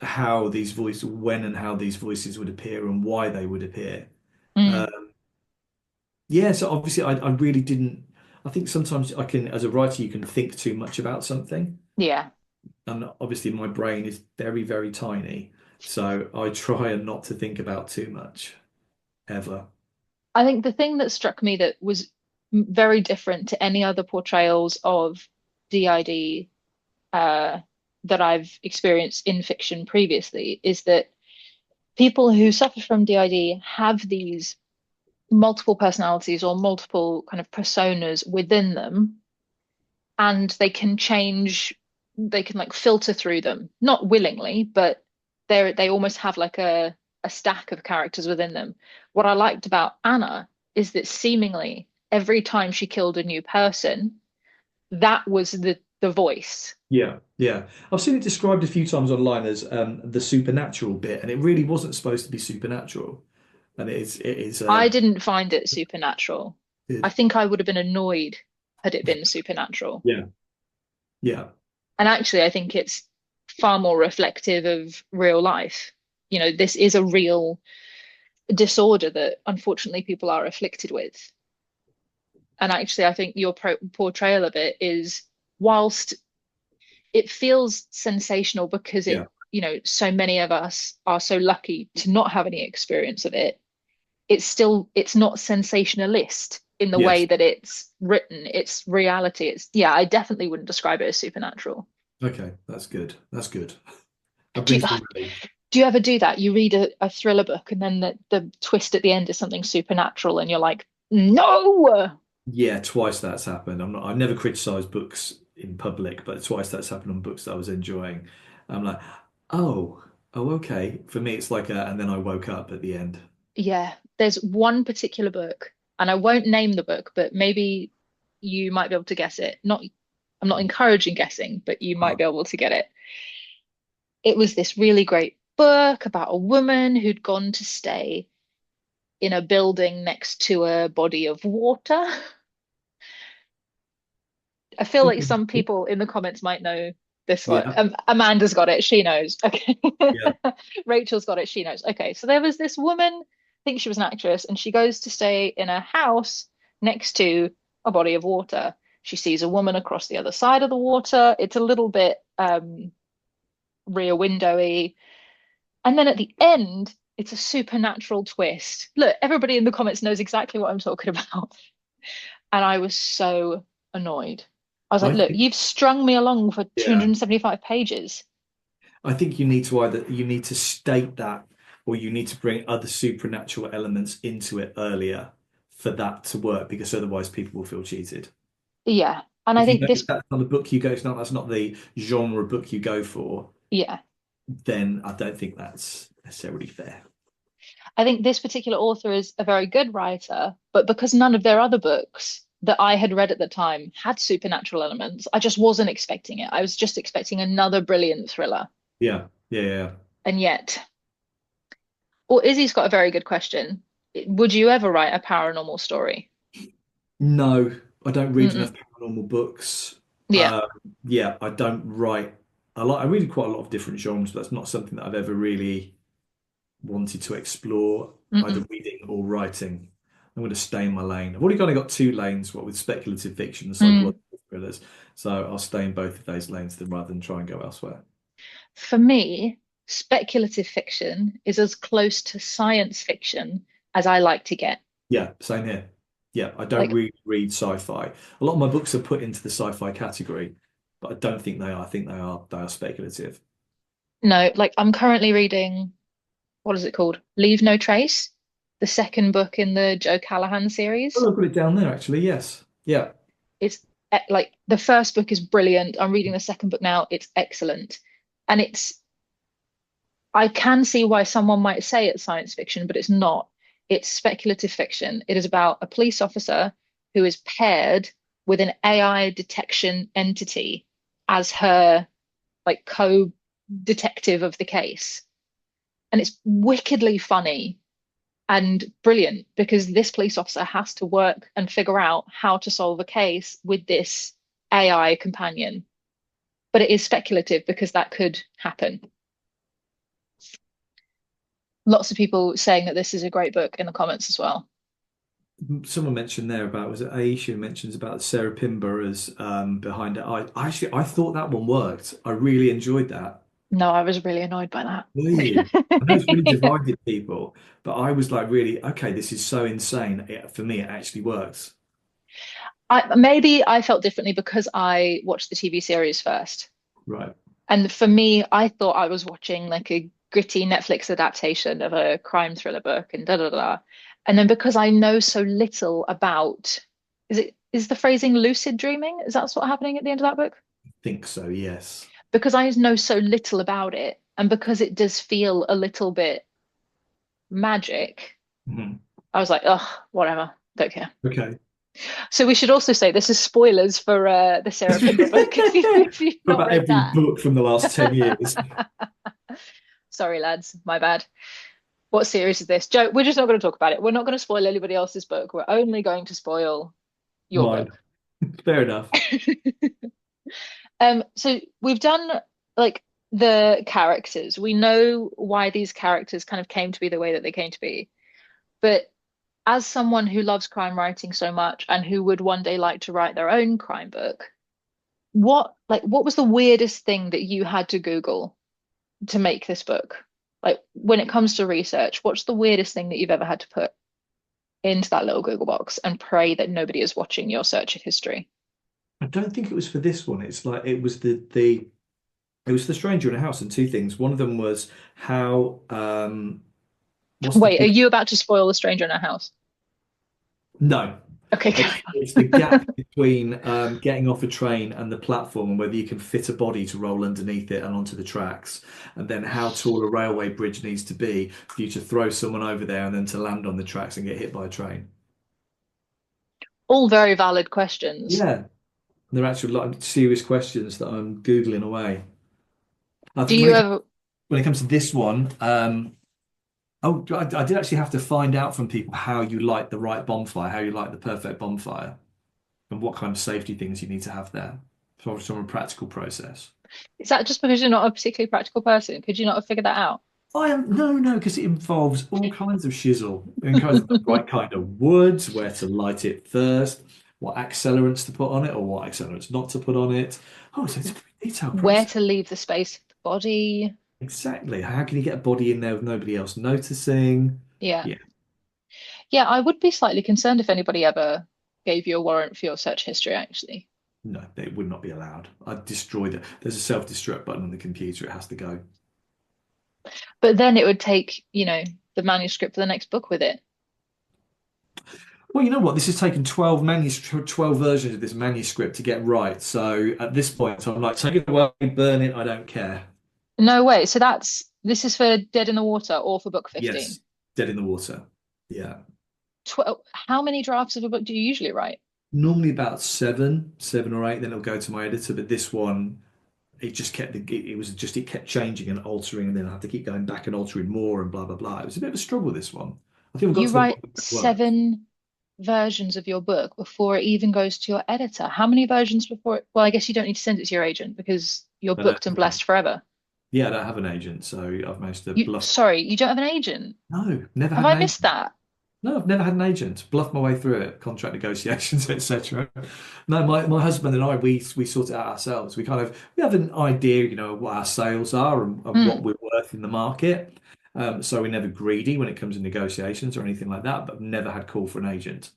[SPEAKER 2] when and how these voices would appear and why they would appear.
[SPEAKER 1] Mm,
[SPEAKER 2] Um, yeah, so obviously I really didn't. I think sometimes as a writer, you can think too much about something.
[SPEAKER 1] yeah.
[SPEAKER 2] And obviously my brain is very, very tiny. So I try and not to think about too much ever.
[SPEAKER 1] I think the thing that struck me that was very different to any other portrayals of DID uh, that I've experienced in fiction previously, is that people who suffer from DID have these multiple personalities or multiple kind of personas within them, and they can change, they can like filter through them, not willingly, but they almost have like a stack of characters within them. What I liked about Anna is that seemingly every time she killed a new person, that was the voice.
[SPEAKER 2] Yeah, yeah. I've seen it described a few times online as the supernatural bit, and it really wasn't supposed to be supernatural. And it is
[SPEAKER 1] I didn't find it supernatural. I
[SPEAKER 2] it,
[SPEAKER 1] think I would have been annoyed had it been supernatural.
[SPEAKER 2] yeah, yeah,
[SPEAKER 1] And actually, I think it's far more reflective of real life. You know, this is a real disorder that unfortunately people are afflicted with. And actually, I think your portrayal of it is, whilst it feels sensational because
[SPEAKER 2] yeah,
[SPEAKER 1] so many of us are so lucky to not have any experience of it, it's not sensationalist in the way
[SPEAKER 2] yes.
[SPEAKER 1] that it's written. It's reality. Yeah, I definitely wouldn't describe it as supernatural.
[SPEAKER 2] Okay, that's good. That's good. That
[SPEAKER 1] Do you,
[SPEAKER 2] brings me relief.
[SPEAKER 1] do you ever do that? You read a thriller book and then the twist at the end is something supernatural and you're like, no.
[SPEAKER 2] Yeah, twice that's happened. I've never criticized books in public, but twice that's happened on books that I was enjoying. I'm like, oh, oh, okay. For me, it's like and then I woke up at the end.
[SPEAKER 1] Yeah, there's one particular book, and I won't name the book, but maybe you might be able to guess it. I'm not encouraging guessing, but you might
[SPEAKER 2] Oh,
[SPEAKER 1] be able to get it. It was this really great book about a woman who'd gone to stay in a building next to a body of water. I feel like some people in the comments might know this one.
[SPEAKER 2] yeah,
[SPEAKER 1] Amanda's got it. She knows. Okay.
[SPEAKER 2] yeah.
[SPEAKER 1] Rachel's got it. She knows. Okay. So there was this woman, I think she was an actress, and she goes to stay in a house next to a body of water. She sees a woman across the other side of the water. It's a little bit rear windowy. And then at the end, it's a supernatural twist. Look, everybody in the comments knows exactly what I'm talking about. And I was so annoyed. I was like,
[SPEAKER 2] I
[SPEAKER 1] look,
[SPEAKER 2] think,
[SPEAKER 1] you've strung me along for
[SPEAKER 2] yeah.
[SPEAKER 1] 275 pages.
[SPEAKER 2] I think you need to state that, or you need to bring other supernatural elements into it earlier for that to work, because otherwise people will feel cheated.
[SPEAKER 1] Yeah. And I
[SPEAKER 2] If you
[SPEAKER 1] think
[SPEAKER 2] know
[SPEAKER 1] this,
[SPEAKER 2] that's not the book you go, it's not that's not the genre book you go for,
[SPEAKER 1] yeah,
[SPEAKER 2] then I don't think that's necessarily fair.
[SPEAKER 1] I think this particular author is a very good writer, but because none of their other books that I had read at the time had supernatural elements, I just wasn't expecting it. I was just expecting another brilliant thriller.
[SPEAKER 2] Yeah, yeah, yeah.
[SPEAKER 1] And yet, well, Izzy's got a very good question. Would you ever write a paranormal story?
[SPEAKER 2] No, I don't read enough
[SPEAKER 1] Mm-mm.
[SPEAKER 2] paranormal books.
[SPEAKER 1] Yeah.
[SPEAKER 2] Um, yeah, I don't write. I read quite a lot of different genres, but that's not something that I've ever really wanted to explore, either
[SPEAKER 1] Mm-mm.
[SPEAKER 2] reading or writing. I'm going to stay in my lane. I've already kind of got two lanes, what with speculative fiction and
[SPEAKER 1] Mm.
[SPEAKER 2] psychological thrillers. So I'll stay in both of those lanes rather than try and go elsewhere.
[SPEAKER 1] For me, speculative fiction is as close to science fiction as I like to get.
[SPEAKER 2] Yeah, same here. Yeah, I don't
[SPEAKER 1] Like,
[SPEAKER 2] really read sci-fi. A lot of my books are put into the sci-fi category, but I don't think they are. I think they are speculative.
[SPEAKER 1] no, like I'm currently reading, what is it called? Leave No Trace, the second book in the Joe Callahan series.
[SPEAKER 2] Oh, I've got it down there actually. Yes. Yeah.
[SPEAKER 1] It's like the first book is brilliant. I'm reading the second book now. It's excellent. And I can see why someone might say it's science fiction, but it's not. It's speculative fiction. It is about a police officer who is paired with an AI detection entity as her like co-detective of the case. And it's wickedly funny and brilliant because this police officer has to work and figure out how to solve a case with this AI companion. But it is speculative because that could happen. Lots of people saying that this is a great book in the comments as well.
[SPEAKER 2] Someone mentioned there about, was it Aisha mentions about Sarah Pinborough's behind it. I thought that one worked. I really enjoyed that.
[SPEAKER 1] No, I was really annoyed by that.
[SPEAKER 2] Were you? I know it's really divided people, but I was like, really, okay, this is so insane. For me, it actually works.
[SPEAKER 1] Maybe I felt differently because I watched the TV series first.
[SPEAKER 2] Right.
[SPEAKER 1] And for me, I thought I was watching like a gritty Netflix adaptation of a crime thriller book and da da da. And then because I know so little about, is the phrasing lucid dreaming? Is that what's happening at the end of that book?
[SPEAKER 2] Think so, yes.
[SPEAKER 1] Because I know so little about it, and because it does feel a little bit magic,
[SPEAKER 2] Mhm.
[SPEAKER 1] I was like, ugh, whatever, don't care.
[SPEAKER 2] Okay.
[SPEAKER 1] So we should also say this is spoilers for the Sarah Pinborough book if you've
[SPEAKER 2] For
[SPEAKER 1] not
[SPEAKER 2] about
[SPEAKER 1] read
[SPEAKER 2] every
[SPEAKER 1] that.
[SPEAKER 2] book from the last 10 years.
[SPEAKER 1] Sorry, lads, my bad. What series is this? Joe, we're just not going to talk about it. We're not going to spoil anybody else's book. We're only going to spoil your
[SPEAKER 2] Mine.
[SPEAKER 1] book.
[SPEAKER 2] Fair enough.
[SPEAKER 1] So we've done like the characters. We know why these characters kind of came to be the way that they came to be. But as someone who loves crime writing so much and who would one day like to write their own crime book, what was the weirdest thing that you had to Google to make this book? Like when it comes to research, what's the weirdest thing that you've ever had to put into that little Google box and pray that nobody is watching your search history?
[SPEAKER 2] I don't think it was for this one. It's like it was the it was the stranger in a house and two things. One of them was how what's the
[SPEAKER 1] Wait, are
[SPEAKER 2] big
[SPEAKER 1] you about to spoil The Stranger in Our House?
[SPEAKER 2] no.
[SPEAKER 1] Okay, carry
[SPEAKER 2] It's the gap between getting off a train and the platform and whether you can fit a body to roll underneath it and onto the tracks, and then how tall a railway bridge needs to be for you to throw someone over there and then to land on the tracks and get hit by a train.
[SPEAKER 1] all very valid questions.
[SPEAKER 2] Yeah, they're actually like serious questions that I'm Googling away. I
[SPEAKER 1] Do
[SPEAKER 2] think
[SPEAKER 1] you ever,
[SPEAKER 2] when it comes to this one, oh, I did actually have to find out from people how you light the right bonfire, how you light the perfect bonfire, and what kind of safety things you need to have there. So from a practical process.
[SPEAKER 1] is that just because you're not a particularly practical person? Could you not have figured that out?
[SPEAKER 2] I am no, because it involves all kinds of shizzle. It involves the right kind of woods, where to light it first, what accelerants to put on it, or what accelerants not to put on it. Oh, so it's a very detailed
[SPEAKER 1] Where
[SPEAKER 2] process.
[SPEAKER 1] to leave the space for the body?
[SPEAKER 2] Exactly. How can you get a body in there with nobody else noticing?
[SPEAKER 1] Yeah.
[SPEAKER 2] Yeah,
[SPEAKER 1] Yeah, I would be slightly concerned if anybody ever gave you a warrant for your search history, actually.
[SPEAKER 2] no, it would not be allowed. I'd destroy it. There's a self-destruct button on the computer. It has to go.
[SPEAKER 1] But then it would take, the manuscript for the next book with it.
[SPEAKER 2] Well, you know what? This has taken 12 versions of this manuscript to get right. So at this point, I'm like, take it away, burn it. I don't care.
[SPEAKER 1] No way. So this is for Dead in the Water or for book 15.
[SPEAKER 2] Yes, dead in the water. Yeah.
[SPEAKER 1] 12, how many drafts of a book do you usually write?
[SPEAKER 2] Normally about seven or eight. Then it'll go to my editor. But this one, it kept changing and altering, and then I had to keep going back and altering more and blah blah blah. It was a bit of a struggle. This one. I think I've got
[SPEAKER 1] You
[SPEAKER 2] to the
[SPEAKER 1] write
[SPEAKER 2] point where it works.
[SPEAKER 1] 7 versions of your book before it even goes to your editor. How many versions before it? Well, I guess you don't need to send it to your agent because you're
[SPEAKER 2] Uh,
[SPEAKER 1] booked and blessed forever.
[SPEAKER 2] yeah, I don't have an agent, so I've managed to bluff.
[SPEAKER 1] Sorry, you don't have an agent.
[SPEAKER 2] No, never
[SPEAKER 1] Have
[SPEAKER 2] had an
[SPEAKER 1] I
[SPEAKER 2] agent.
[SPEAKER 1] missed that?
[SPEAKER 2] No, I've never had an agent. Bluff my way through it, contract negotiations, etc. No, my husband and I we sort it out ourselves. We have an idea, of what our sales are and what
[SPEAKER 1] Mm,
[SPEAKER 2] we're worth in the market. So we're never greedy when it comes to negotiations or anything like that. But never had call for an agent.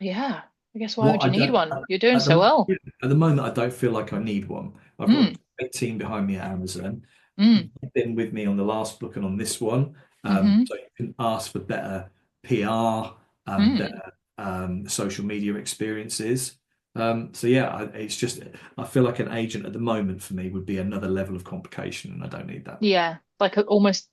[SPEAKER 1] yeah. I guess why
[SPEAKER 2] What
[SPEAKER 1] would
[SPEAKER 2] I
[SPEAKER 1] you need
[SPEAKER 2] don't
[SPEAKER 1] one? You're doing
[SPEAKER 2] at
[SPEAKER 1] so
[SPEAKER 2] the
[SPEAKER 1] well.
[SPEAKER 2] yeah, at the moment, I don't feel like I need one. I've got a
[SPEAKER 1] Mm,
[SPEAKER 2] great team behind me at Amazon.
[SPEAKER 1] mm,
[SPEAKER 2] They've been with me on the last book and on this one.
[SPEAKER 1] mm-hmm,
[SPEAKER 2] So you can ask for better PR,
[SPEAKER 1] mm.
[SPEAKER 2] better social media experiences. So yeah, I feel like an agent at the moment for me would be another level of complication, and I don't need that.
[SPEAKER 1] Yeah, like almost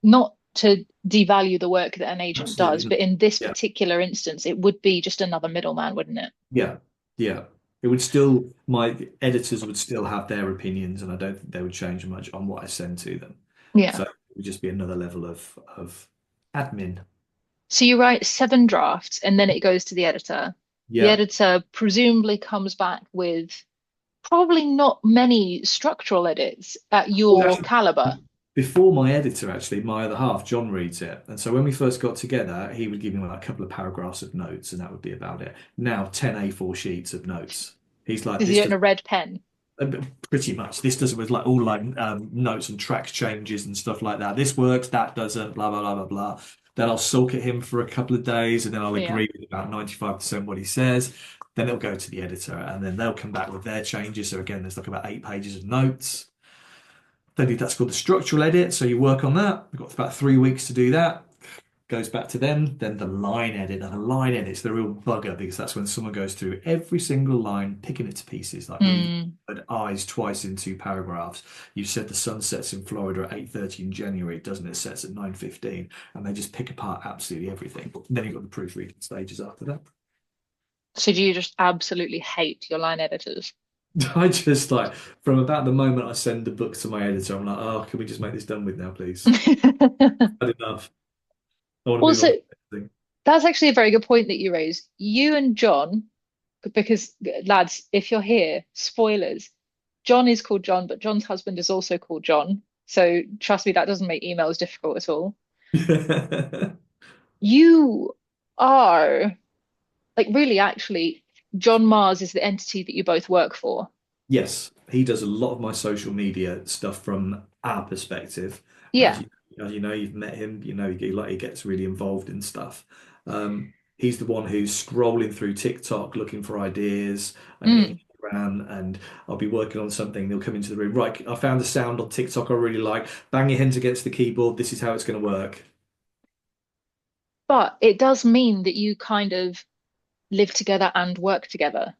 [SPEAKER 1] not to devalue the work that an agent
[SPEAKER 2] Absolutely
[SPEAKER 1] does,
[SPEAKER 2] not.
[SPEAKER 1] but in this
[SPEAKER 2] Yeah,
[SPEAKER 1] particular instance, it would be just another middleman, wouldn't it?
[SPEAKER 2] yeah, yeah. It would still, my editors would still have their opinions, and I don't think they would change much on what I send to them. So
[SPEAKER 1] Yeah.
[SPEAKER 2] it would just be another level of admin.
[SPEAKER 1] So you write 7 drafts and then it goes to the editor. The
[SPEAKER 2] Yeah.
[SPEAKER 1] editor presumably comes back with probably not many structural edits at
[SPEAKER 2] Well,
[SPEAKER 1] your
[SPEAKER 2] actually,
[SPEAKER 1] caliber.
[SPEAKER 2] before my editor, actually, my other half, John reads it. And so when we first got together, he would give me like a couple of paragraphs of notes, and that would be about it. Now, 10 A4 sheets of notes. He's like,
[SPEAKER 1] Because you
[SPEAKER 2] this
[SPEAKER 1] do it in
[SPEAKER 2] does
[SPEAKER 1] a red pen.
[SPEAKER 2] pretty much. This doesn't with like all like notes and tracks changes and stuff like that. This works, that doesn't, blah, blah, blah, blah, blah. Then I'll sulk at him for a couple of days, and then I'll
[SPEAKER 1] Yeah.
[SPEAKER 2] agree with about 95% what he says. Then it'll go to the editor, and then they'll come back with their changes. So again, there's like about 8 pages of notes. That's called the structural edit. So you work on that. We've got about 3 weeks to do that. Goes back to them. Then the line edit. And the line edit's the real bugger because that's when someone goes through every single line, picking it to pieces, like reading
[SPEAKER 1] Mm.
[SPEAKER 2] the word eyes twice in 2 paragraphs. You said the sun sets in Florida at 8:30 in January, doesn't it? It sets at 9:15, and they just pick apart absolutely everything. And then you've got the proofreading stages after that.
[SPEAKER 1] So do you just absolutely hate your line editors?
[SPEAKER 2] I just like from about the moment I send the book to my editor, I'm like, oh, can we just make this done with now, please? Had enough. I want to move on
[SPEAKER 1] Also,
[SPEAKER 2] to the next thing.
[SPEAKER 1] that's actually a very good point that you raised. You and John, because lads, if you're here, spoilers. John is called John, but John's husband is also called John. So trust me, that doesn't make emails difficult at all. You are like really actually, John Mars is the entity that you both work for.
[SPEAKER 2] Yes, he does a lot of my social media stuff from our perspective. As
[SPEAKER 1] Yeah.
[SPEAKER 2] you, as you know, you've met him. You know, he gets really involved in stuff. He's the one who's scrolling through TikTok looking for ideas and
[SPEAKER 1] Mm.
[SPEAKER 2] Instagram, and I'll be working on something. They'll come into the room. Right, I found a sound on TikTok I really like. Bang your hands against the keyboard. This is how it's going to work.
[SPEAKER 1] But it does mean that you kind of live together and work together.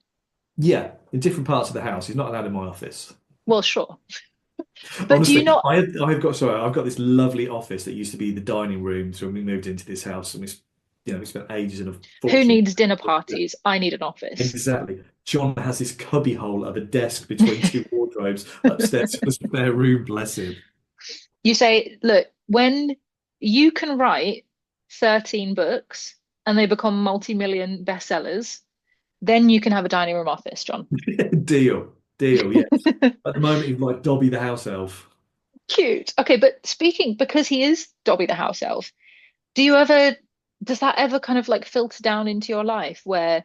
[SPEAKER 2] Yeah, in different parts of the house. He's not allowed in my office.
[SPEAKER 1] Well, sure. But do you
[SPEAKER 2] Honestly,
[SPEAKER 1] not,
[SPEAKER 2] I've got this lovely office that used to be the dining room. So when we moved into this house, and we spent ages and a
[SPEAKER 1] who
[SPEAKER 2] fortune.
[SPEAKER 1] needs dinner parties? I need an office.
[SPEAKER 2] Exactly. John has this cubby hole of a desk between two wardrobes upstairs in the spare room. Bless him.
[SPEAKER 1] You say, look, when you can write 13 books and they become multi-million bestsellers, then you can have a dining room office, John.
[SPEAKER 2] Deal, deal. Yes. At the moment, he's like Dobby the house elf.
[SPEAKER 1] Cute. Okay, but speaking, because he is Dobby the house elf, do you ever, does that ever kind of like filter down into your life where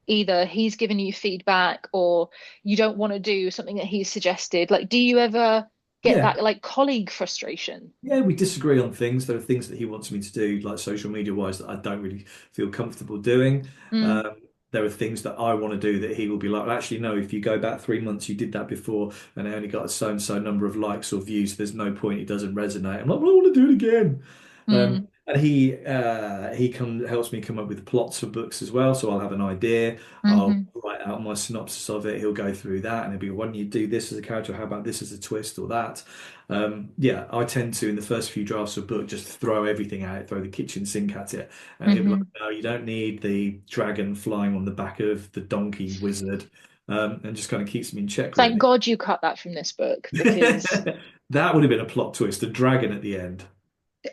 [SPEAKER 1] either he's given you feedback or you don't want to do something that he's suggested? Like, do you ever get
[SPEAKER 2] Yeah,
[SPEAKER 1] that like colleague frustration?
[SPEAKER 2] yeah, we disagree on things. There are things that he wants me to do, like social media wise, that I don't really feel comfortable doing.
[SPEAKER 1] Mm,
[SPEAKER 2] Um, there are things that I want to do that he will be like, "Well, actually, no, if you go back 3 months, you did that before and I only got a so and so number of likes or views. There's no point. It doesn't resonate. I'm like, well, I want to do it again.
[SPEAKER 1] mm,
[SPEAKER 2] And helps me come up with plots for books as well. So I'll have an idea. I'll
[SPEAKER 1] hmm.
[SPEAKER 2] write out my synopsis of it. He'll go through that and he'll be, why don't you do this as a character? How about this as a twist or that? Yeah, I tend to, in the first few drafts of a book, just throw everything at it, throw the kitchen sink at it. And he'll be like,
[SPEAKER 1] Hmm.
[SPEAKER 2] no, you don't need the dragon flying on the back of the donkey wizard. And just kind of keeps me in check,
[SPEAKER 1] Thank
[SPEAKER 2] really.
[SPEAKER 1] God you cut that from this book because
[SPEAKER 2] That would have been a plot twist, a dragon at the end.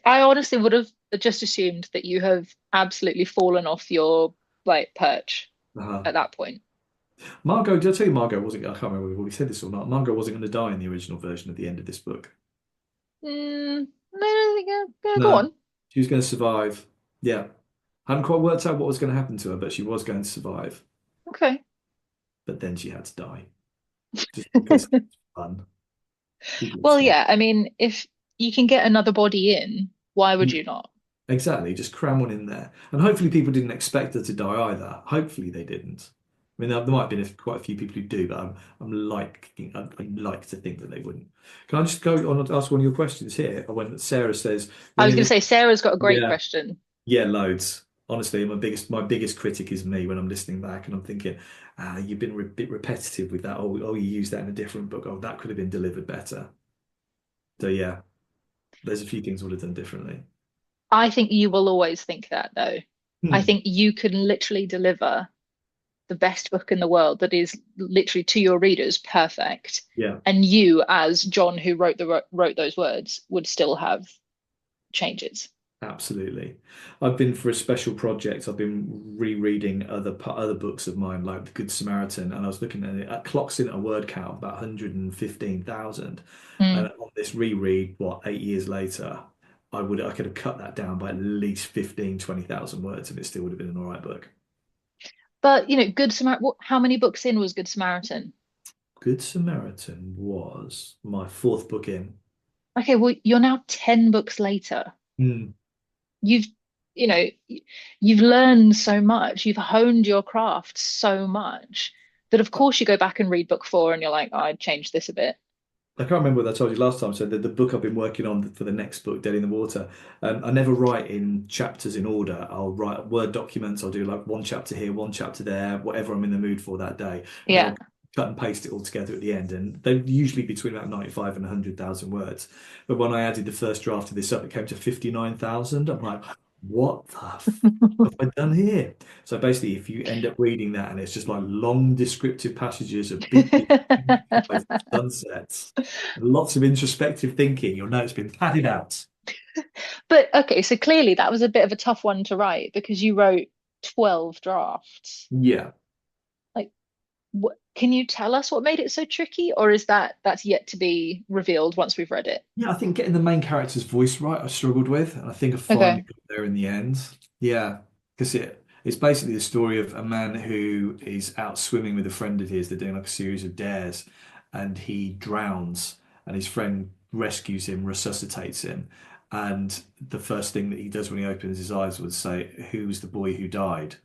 [SPEAKER 1] I honestly would have just assumed that you have absolutely fallen off your like perch
[SPEAKER 2] Uh-huh.
[SPEAKER 1] at that point.
[SPEAKER 2] Margot, did I tell you Margot wasn't, I can't remember if we already said this or not. Margot wasn't going to die in the original version at the end of this book.
[SPEAKER 1] No, yeah, yeah, go
[SPEAKER 2] No,
[SPEAKER 1] on.
[SPEAKER 2] she was going to survive. Yeah. Hadn't quite worked out what was going to happen to her, but she was going to survive.
[SPEAKER 1] Okay.
[SPEAKER 2] But then she had to die just because it's fun. People are
[SPEAKER 1] Well,
[SPEAKER 2] fun.
[SPEAKER 1] yeah, I mean, if you can get another body in, why would you not?
[SPEAKER 2] Exactly, just cram one in there. And hopefully people didn't expect her to die either. Hopefully they didn't. I mean, there might have been quite a few people who do, but I like to think that they wouldn't. Can I just go on and ask one of your questions here? When Sarah says,
[SPEAKER 1] I
[SPEAKER 2] when
[SPEAKER 1] was
[SPEAKER 2] in
[SPEAKER 1] going to
[SPEAKER 2] the,
[SPEAKER 1] say Sarah's got a great
[SPEAKER 2] yeah,
[SPEAKER 1] question.
[SPEAKER 2] yeah, loads. Honestly, my biggest critic is me when I'm listening back and I'm thinking, you've been a bit repetitive with that. Oh, you used that in a different book. Oh, that could have been delivered better. So yeah, there's a few things I would have done differently.
[SPEAKER 1] I think you will always think that, though. I
[SPEAKER 2] Hmm.
[SPEAKER 1] think you can literally deliver the best book in the world that is literally to your readers perfect.
[SPEAKER 2] Yeah.
[SPEAKER 1] And you, as John, who wrote those words, would still have changes.
[SPEAKER 2] Absolutely. I've been for a special project. I've been rereading other books of mine, like The Good Samaritan, and I was looking at it. It clocks in a word count of about 115,000.
[SPEAKER 1] Mm.
[SPEAKER 2] And on this reread, what, 8 years later, I could have cut that down by at least 15, 20,000 words, and it still would have been an all right book.
[SPEAKER 1] But Good Samaritan. How many books in was Good Samaritan?
[SPEAKER 2] Good Samaritan was my fourth book in.
[SPEAKER 1] Okay, well, you're now 10 books later.
[SPEAKER 2] Hmm.
[SPEAKER 1] You've you've learned so much, you've honed your craft so much that of course you go back and read book four and you're like, oh, I'd change this a bit.
[SPEAKER 2] I can't remember what I told you last time. So the book I've been working on for the next book, Dead in the Water, I never write in chapters in order. I'll write Word documents. I'll do like one chapter here, one chapter there, whatever I'm in the mood for that day. And then
[SPEAKER 1] Yeah.
[SPEAKER 2] I'll cut and paste it all together at the end. And they're usually between about 95 and 100,000 words. But when I added the first draft of this up, it came to 59,000. I'm like, what the f have I done here? So basically, if you end up reading that and it's just like long descriptive passages of big sunsets, lots of introspective thinking. You'll know it's been padded out.
[SPEAKER 1] But okay, so clearly that was a bit of a tough one to write because you wrote 12 drafts.
[SPEAKER 2] Yeah.
[SPEAKER 1] Like, can you tell us what made it so tricky, or is that's yet to be revealed once we've read it?
[SPEAKER 2] Yeah, I think getting the main character's voice right, I struggled with, and I think I finally
[SPEAKER 1] Okay.
[SPEAKER 2] got there in the end. Yeah, because it's basically the story of a man who is out swimming with a friend of his. They're doing like a series of dares, and he drowns, and his friend rescues him, resuscitates him, and the first thing that he does when he opens his eyes would say, "Who's the boy who died?"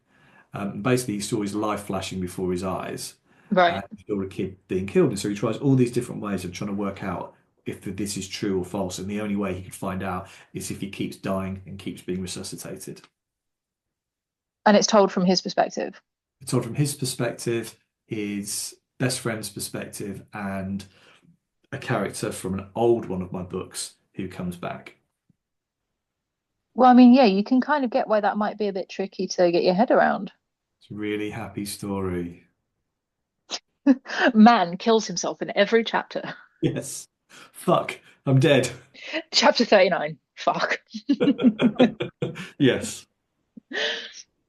[SPEAKER 2] Basically, he saw his life flashing before his eyes, and
[SPEAKER 1] Right.
[SPEAKER 2] he saw a kid being killed. And so he tries all these different ways of trying to work out if this is true or false. And the only way he could find out is if he keeps dying and keeps being resuscitated.
[SPEAKER 1] And it's told from his perspective.
[SPEAKER 2] It's told from his perspective, his best friend's perspective, and a character from an old one of my books who comes back.
[SPEAKER 1] Well, I mean, yeah, you can kind of get why that might be a bit tricky to get your head around.
[SPEAKER 2] It's a really happy story.
[SPEAKER 1] Man kills himself in every chapter.
[SPEAKER 2] Yes. Fuck, I'm dead.
[SPEAKER 1] Chapter 39. Fuck.
[SPEAKER 2] Yes.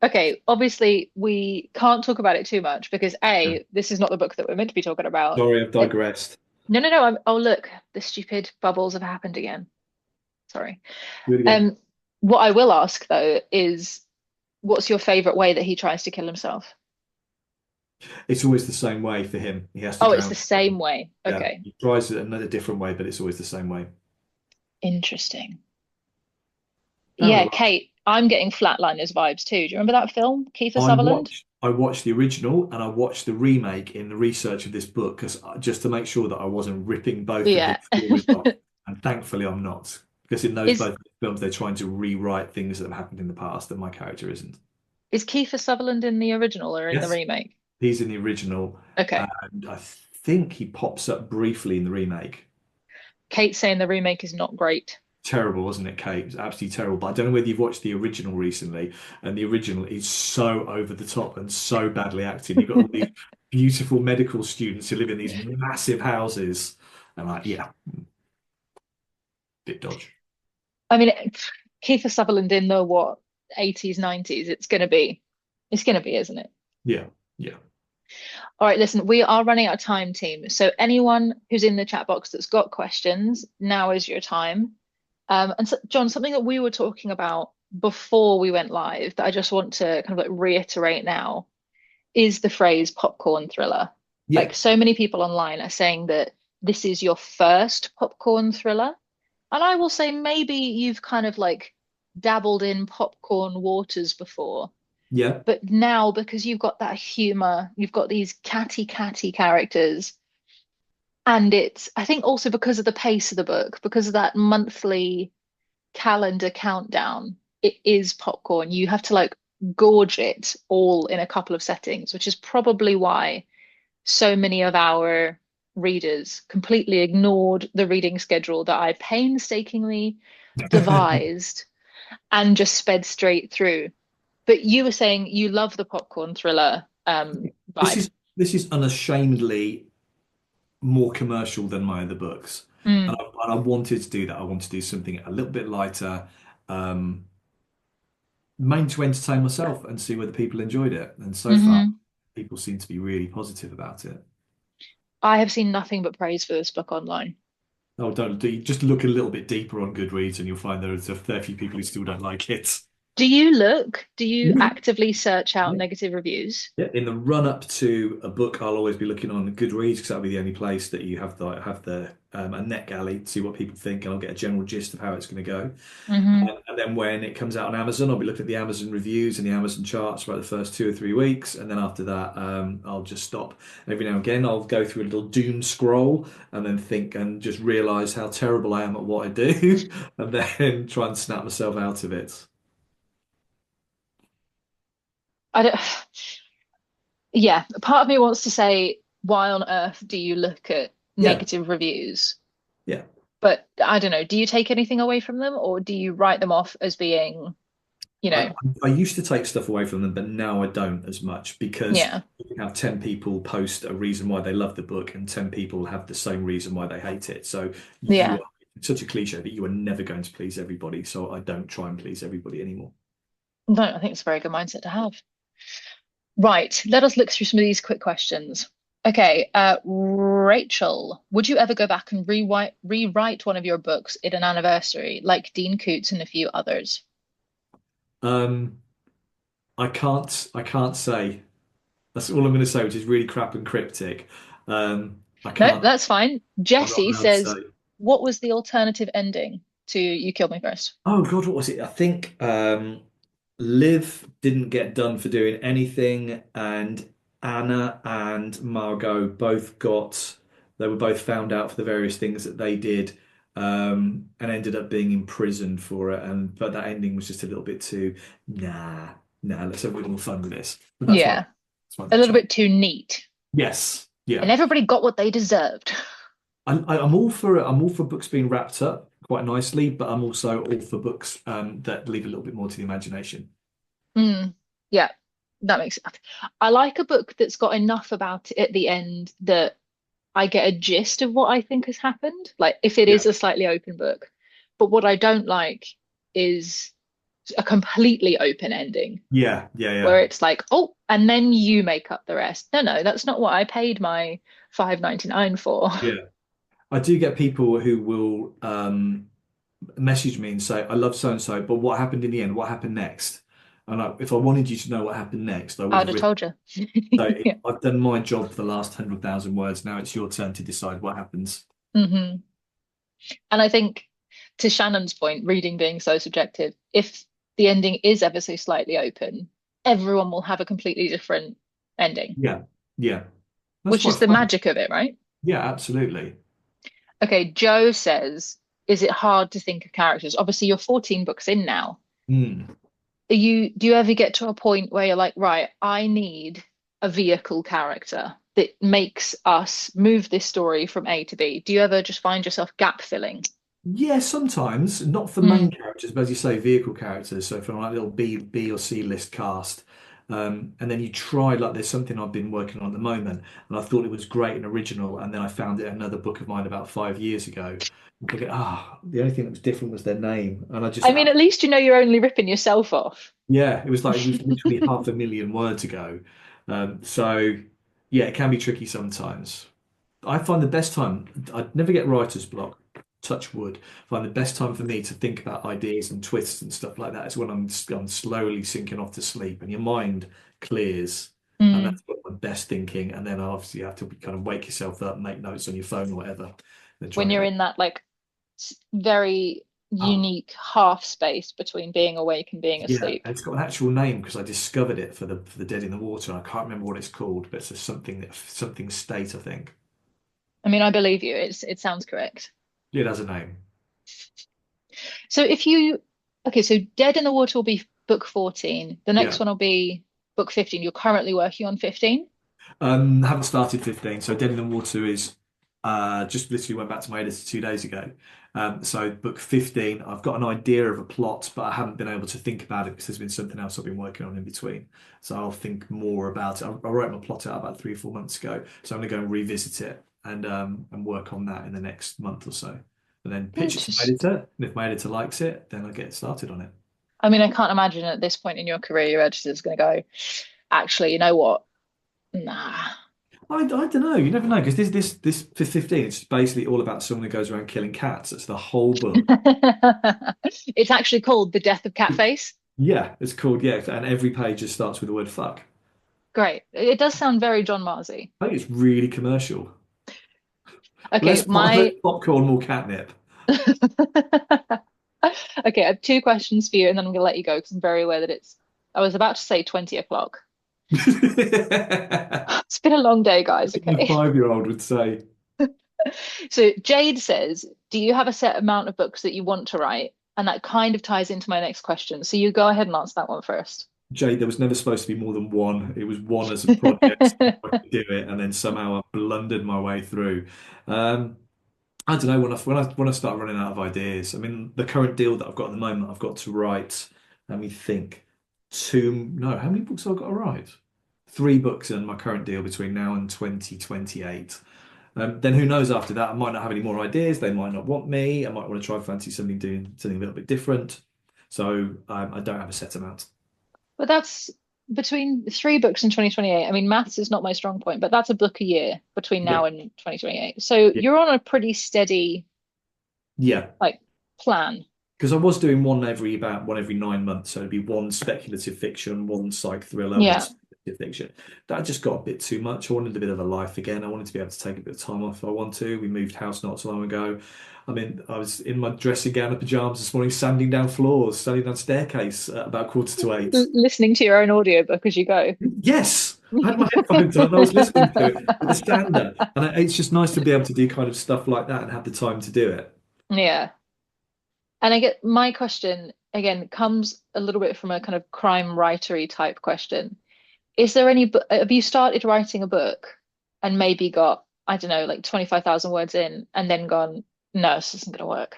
[SPEAKER 1] Okay, obviously we can't talk about it too much because A, this is not the book that we're meant to be talking about.
[SPEAKER 2] Sorry, I've
[SPEAKER 1] And
[SPEAKER 2] digressed.
[SPEAKER 1] no, no, no. Oh, look, the stupid bubbles have happened again. Sorry.
[SPEAKER 2] Do it again.
[SPEAKER 1] Um, what I will ask though is, what's your favorite way that he tries to kill himself?
[SPEAKER 2] It's always the same way for him. He has to
[SPEAKER 1] Oh, it's
[SPEAKER 2] drown.
[SPEAKER 1] the same way.
[SPEAKER 2] Yeah,
[SPEAKER 1] Okay,
[SPEAKER 2] he tries it another different way, but it's always the same way.
[SPEAKER 1] interesting.
[SPEAKER 2] Found a
[SPEAKER 1] Yeah,
[SPEAKER 2] lot.
[SPEAKER 1] Kate, I'm getting Flatliners vibes too. Do you remember that film, Kiefer Sutherland?
[SPEAKER 2] I watched the original and I watched the remake in the research of this book because just to make sure that I wasn't ripping both of
[SPEAKER 1] Yeah.
[SPEAKER 2] these stories off. And thankfully I'm not. Because in those
[SPEAKER 1] Is
[SPEAKER 2] both films they're trying to rewrite things that have happened in the past and my character isn't.
[SPEAKER 1] is Kiefer Sutherland in the original or in the
[SPEAKER 2] Yes.
[SPEAKER 1] remake?
[SPEAKER 2] He's in the original
[SPEAKER 1] Okay.
[SPEAKER 2] and I think he pops up briefly in the remake.
[SPEAKER 1] Kate's saying the remake is not great.
[SPEAKER 2] Terrible, wasn't it, Kate? It was absolutely terrible. But I don't know whether you've watched the original recently, and the original is so over the top and so badly acted. You've got all these beautiful medical students who live in these massive houses, and like, yeah, bit dodge.
[SPEAKER 1] I mean, Kiefer Sutherland in the what, 80s, 90s, it's gonna be, isn't it?
[SPEAKER 2] Yeah, yeah.
[SPEAKER 1] All right, listen, we are running out of time, team. So anyone who's in the chat box that's got questions, now is your time. And so, John, something that we were talking about before we went live that I just want to kind of like reiterate now is the phrase popcorn thriller.
[SPEAKER 2] Yeah,
[SPEAKER 1] Like so many people online are saying that this is your first popcorn thriller. And I will say maybe you've kind of like dabbled in popcorn waters before,
[SPEAKER 2] yeah,
[SPEAKER 1] but now because you've got that humor, you've got these catty characters, and it's I think also because of the pace of the book, because of that monthly calendar countdown, it is popcorn. You have to like gorge it all in a couple of settings, which is probably why so many of our readers completely ignored the reading schedule that I painstakingly devised and just sped straight through. But you were saying you love the popcorn thriller
[SPEAKER 2] This
[SPEAKER 1] vibe.
[SPEAKER 2] is this is unashamedly more commercial than my other books,
[SPEAKER 1] Mm,
[SPEAKER 2] and I wanted to do that. I wanted to do something a little bit lighter, um, main to entertain myself and see whether people enjoyed it. And so far,
[SPEAKER 1] hmm
[SPEAKER 2] people seem to be really positive about it.
[SPEAKER 1] I have seen nothing but praise for this book online.
[SPEAKER 2] Oh, don't do just look a little bit deeper on Goodreads and you'll find there's a fair few people who still don't like it.
[SPEAKER 1] Do you look? Do you
[SPEAKER 2] Yeah.
[SPEAKER 1] actively search out
[SPEAKER 2] Yeah.
[SPEAKER 1] negative reviews?
[SPEAKER 2] Yeah. In the run up to a book, I'll always be looking on Goodreads because that'll be the only place that you have the a NetGalley to see what people think, and I'll get a general gist of how it's going to go.
[SPEAKER 1] Hmm.
[SPEAKER 2] And then when it comes out on Amazon, I'll be looking at the Amazon reviews and the Amazon charts for about the first 2 or 3 weeks. And then after that, I'll just stop. Every now and again, I'll go through a little doom scroll and then think and just realize how terrible I am at what I do, and then try and snap myself out of it.
[SPEAKER 1] I don't. Yeah, part of me wants to say, why on earth do you look at
[SPEAKER 2] Yeah,
[SPEAKER 1] negative reviews?
[SPEAKER 2] yeah.
[SPEAKER 1] But I don't know. Do you take anything away from them, or do you write them off as being, you
[SPEAKER 2] I,
[SPEAKER 1] know,
[SPEAKER 2] I used to take stuff away from them, but now I don't as much because
[SPEAKER 1] yeah,
[SPEAKER 2] you can have 10 people post a reason why they love the book and 10 people have the same reason why they hate it. So you
[SPEAKER 1] yeah.
[SPEAKER 2] are it's such a cliche that you are never going to please everybody. So I don't try and please everybody anymore.
[SPEAKER 1] No, I think it's a very good mindset to have. Right, let us look through some of these quick questions. Okay, Rachel, would you ever go back and rewrite one of your books in an anniversary, like Dean Koontz and a few others?
[SPEAKER 2] Um, I can't say. That's all I'm going to say, which is really crap and cryptic. I
[SPEAKER 1] No,
[SPEAKER 2] can't.
[SPEAKER 1] that's fine.
[SPEAKER 2] I'm not
[SPEAKER 1] Jesse
[SPEAKER 2] allowed to
[SPEAKER 1] says,
[SPEAKER 2] say.
[SPEAKER 1] what was the alternative ending to You Killed Me First?
[SPEAKER 2] Oh God, what was it? I think Liv didn't get done for doing anything, and Anna and Margot both got. They were both found out for the various things that they did, and ended up being imprisoned for it. And but that ending was just a little bit too. Nah. Let's have a bit more fun with this. But
[SPEAKER 1] Yeah,
[SPEAKER 2] that's my
[SPEAKER 1] a little
[SPEAKER 2] choice.
[SPEAKER 1] bit too neat.
[SPEAKER 2] Yes,
[SPEAKER 1] And
[SPEAKER 2] yeah.
[SPEAKER 1] everybody got what they deserved.
[SPEAKER 2] I'm all for it. I'm all for books being wrapped up quite nicely, but I'm also all for books that leave a little bit more to the imagination.
[SPEAKER 1] Mm, yeah, that makes sense. I like a book that's got enough about it at the end that I get a gist of what I think has happened. Like if it
[SPEAKER 2] Yeah,
[SPEAKER 1] is a slightly open book. But what I don't like is a completely open ending
[SPEAKER 2] yeah.
[SPEAKER 1] where it's like, oh, and then you make up the rest. No, no, that's not what I paid my 5.99 for.
[SPEAKER 2] Yeah. I do get people who will message me and say, "I love so and so, but what happened in the end? What happened next?" And if I wanted you to know what happened next, I would
[SPEAKER 1] I'd
[SPEAKER 2] have
[SPEAKER 1] have
[SPEAKER 2] written.
[SPEAKER 1] told you.
[SPEAKER 2] So
[SPEAKER 1] Yeah.
[SPEAKER 2] I've done my job for the last 100,000 words. Now it's your turn to decide what happens.
[SPEAKER 1] Hmm. And I think to Shannon's point, reading being so subjective, if the ending is ever so slightly open, everyone will have a completely different ending,
[SPEAKER 2] Yeah, yeah. That's
[SPEAKER 1] which is
[SPEAKER 2] quite
[SPEAKER 1] the
[SPEAKER 2] fun.
[SPEAKER 1] magic of it, right?
[SPEAKER 2] Yeah, absolutely.
[SPEAKER 1] Okay, Joe says, is it hard to think of characters? Obviously, you're 14 books in now.
[SPEAKER 2] Mm.
[SPEAKER 1] Do you ever get to a point where you're like, right, I need a vehicle character that makes us move this story from A to B? Do you ever just find yourself gap filling?
[SPEAKER 2] Yeah, sometimes not for main
[SPEAKER 1] Mm,
[SPEAKER 2] characters, but as you say, vehicle characters. So from like little B or C list cast, and then you try like there's something I've been working on at the moment, and I thought it was great and original, and then I found it in another book of mine about 5 years ago. I'm thinking, the only thing that was different was their name, and I just
[SPEAKER 1] I mean, at least you know you're only ripping yourself off.
[SPEAKER 2] yeah, it was literally 500,000 words ago. So yeah, it can be tricky sometimes. I find the best time, I'd never get writer's block, touch wood. I find the best time for me to think about ideas and twists and stuff like that is when I'm slowly sinking off to sleep and your mind clears. And
[SPEAKER 1] Mm.
[SPEAKER 2] that's what my best thinking. And then obviously you have to kind of wake yourself up, make notes on your phone or whatever, then try
[SPEAKER 1] When
[SPEAKER 2] and get
[SPEAKER 1] you're
[SPEAKER 2] that.
[SPEAKER 1] in that like very
[SPEAKER 2] Oh,
[SPEAKER 1] unique half space between being awake and being
[SPEAKER 2] yeah,
[SPEAKER 1] asleep.
[SPEAKER 2] it's got an actual name because I discovered it for the Dead in the Water. I can't remember what it's called, but it's a something state, I think.
[SPEAKER 1] I mean, I believe you. It sounds correct.
[SPEAKER 2] Yeah, it has a name.
[SPEAKER 1] So if you okay, so Dead in the Water will be book 14. The next
[SPEAKER 2] Yeah.
[SPEAKER 1] one will be book 15. You're currently working on 15.
[SPEAKER 2] Haven't started 15, so Dead in the Water is just literally went back to my editor 2 days ago. So book 15, I've got an idea of a plot, but I haven't been able to think about it because there's been something else I've been working on in between. So I'll think more about it. I wrote my plot out about 3 or 4 months ago, so I'm gonna go and revisit it and work on that in the next month or so. And then pitch it to my
[SPEAKER 1] Interesting.
[SPEAKER 2] editor, and if my editor likes it, then I'll get started on it.
[SPEAKER 1] I mean, I can't imagine at this point in your career your editor's going to go, actually, you know what? Nah.
[SPEAKER 2] I don't know. You never know because this for 15, it's basically all about someone who goes around killing cats. That's the whole book.
[SPEAKER 1] It's actually called The Death of Catface.
[SPEAKER 2] Yeah, it's called yeah, and every page just starts with the word fuck.
[SPEAKER 1] Great. It does sound very John Marsey.
[SPEAKER 2] I think it's really commercial.
[SPEAKER 1] Okay,
[SPEAKER 2] Less
[SPEAKER 1] my
[SPEAKER 2] popcorn, more catnip.
[SPEAKER 1] okay, I have two questions for you, and then I'm gonna let you go because I'm very aware that I was about to say 20 o'clock.
[SPEAKER 2] A
[SPEAKER 1] It's been a long day, guys. Okay.
[SPEAKER 2] 5-year-old would say.
[SPEAKER 1] So Jade says, do you have a set amount of books that you want to write? And that kind of ties into my next question. So you go ahead and answer that one first.
[SPEAKER 2] Jade, there was never supposed to be more than one. It was one as a project, so I could do it, and then somehow I blundered my way through. Um, I don't know when I start running out of ideas. I mean, the current deal that I've got at the moment, I've got to write. Let me think. Two, no, how many books have I got to write? Three books in my current deal between now and 2028. Then who knows after that? I might not have any more ideas. They might not want me. I might want to try fancy something doing something a little bit different. So I don't have a set amount.
[SPEAKER 1] But that's between three books in 2028. I mean, maths is not my strong point, but that's a book a year between
[SPEAKER 2] Yeah,
[SPEAKER 1] now and 2028. So
[SPEAKER 2] yeah,
[SPEAKER 1] you're on a pretty steady
[SPEAKER 2] yeah.
[SPEAKER 1] like plan.
[SPEAKER 2] Because I was doing one every 9 months. So it'd be one speculative fiction, one psych thriller, one
[SPEAKER 1] Yeah.
[SPEAKER 2] speculative fiction. That just got a bit too much. I wanted a bit of a life again. I wanted to be able to take a bit of time off if I want to. We moved house not so long ago. I mean, I was in my dressing gown and pajamas this morning, sanding down floors, sanding down staircase at about 7:45.
[SPEAKER 1] Listening to your own audiobook as you go.
[SPEAKER 2] Yes, I had my headphones on and I was listening to it with a sander. And it's just nice to be able to do kind of stuff like that and have the time to do it.
[SPEAKER 1] Yeah. And I get my question again comes a little bit from a kind of crime writery type question. Is there any book, have you started writing a book and maybe got, I don't know, like 25,000 words in and then gone, no, this isn't going to work?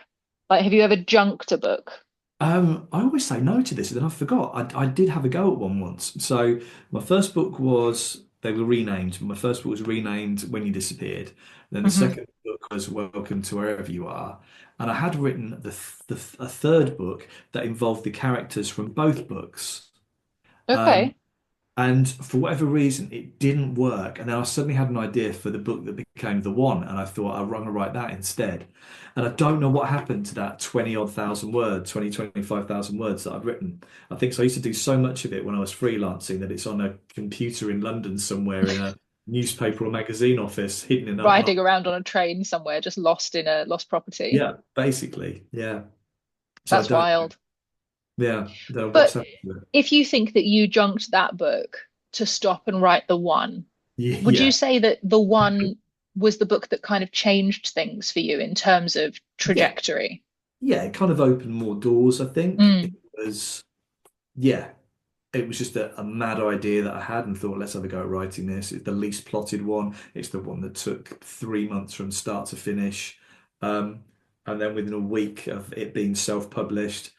[SPEAKER 1] Like, have you ever junked a book?
[SPEAKER 2] I always say no to this, and then I forgot. I did have a go at one once. So my first book was they were renamed. My first book was renamed When You Disappeared. Then the
[SPEAKER 1] Hmm.
[SPEAKER 2] second book was Welcome to Wherever You Are. And I had written a third book that involved the characters from both books. Um,
[SPEAKER 1] Okay.
[SPEAKER 2] and for whatever reason, it didn't work. And then I suddenly had an idea for the book that became The One. And I thought I'm going to write that instead. And I don't know what happened to that 20 odd thousand words, 25,000 words that I've written. I think so. I used to do so much of it when I was freelancing that it's on a computer in London somewhere in a newspaper or magazine office, hidden in a,
[SPEAKER 1] Riding around on a train somewhere, just lost in a lost property.
[SPEAKER 2] yeah, basically. Yeah. So I
[SPEAKER 1] That's
[SPEAKER 2] don't,
[SPEAKER 1] wild.
[SPEAKER 2] yeah, don't know what's
[SPEAKER 1] But
[SPEAKER 2] happened to it.
[SPEAKER 1] if you think that you junked that book to stop and write the one, would you
[SPEAKER 2] Yeah.
[SPEAKER 1] say that the one was the book that kind of changed things for you in terms of
[SPEAKER 2] Yeah.
[SPEAKER 1] trajectory?
[SPEAKER 2] Yeah. It kind of opened more doors, I think. It
[SPEAKER 1] Mm,
[SPEAKER 2] was, yeah. It was just a mad idea that I had and thought, let's have a go at writing this. It's the least plotted one. It's the one that took 3 months from start to finish. Um, and then within a week of it being self-published,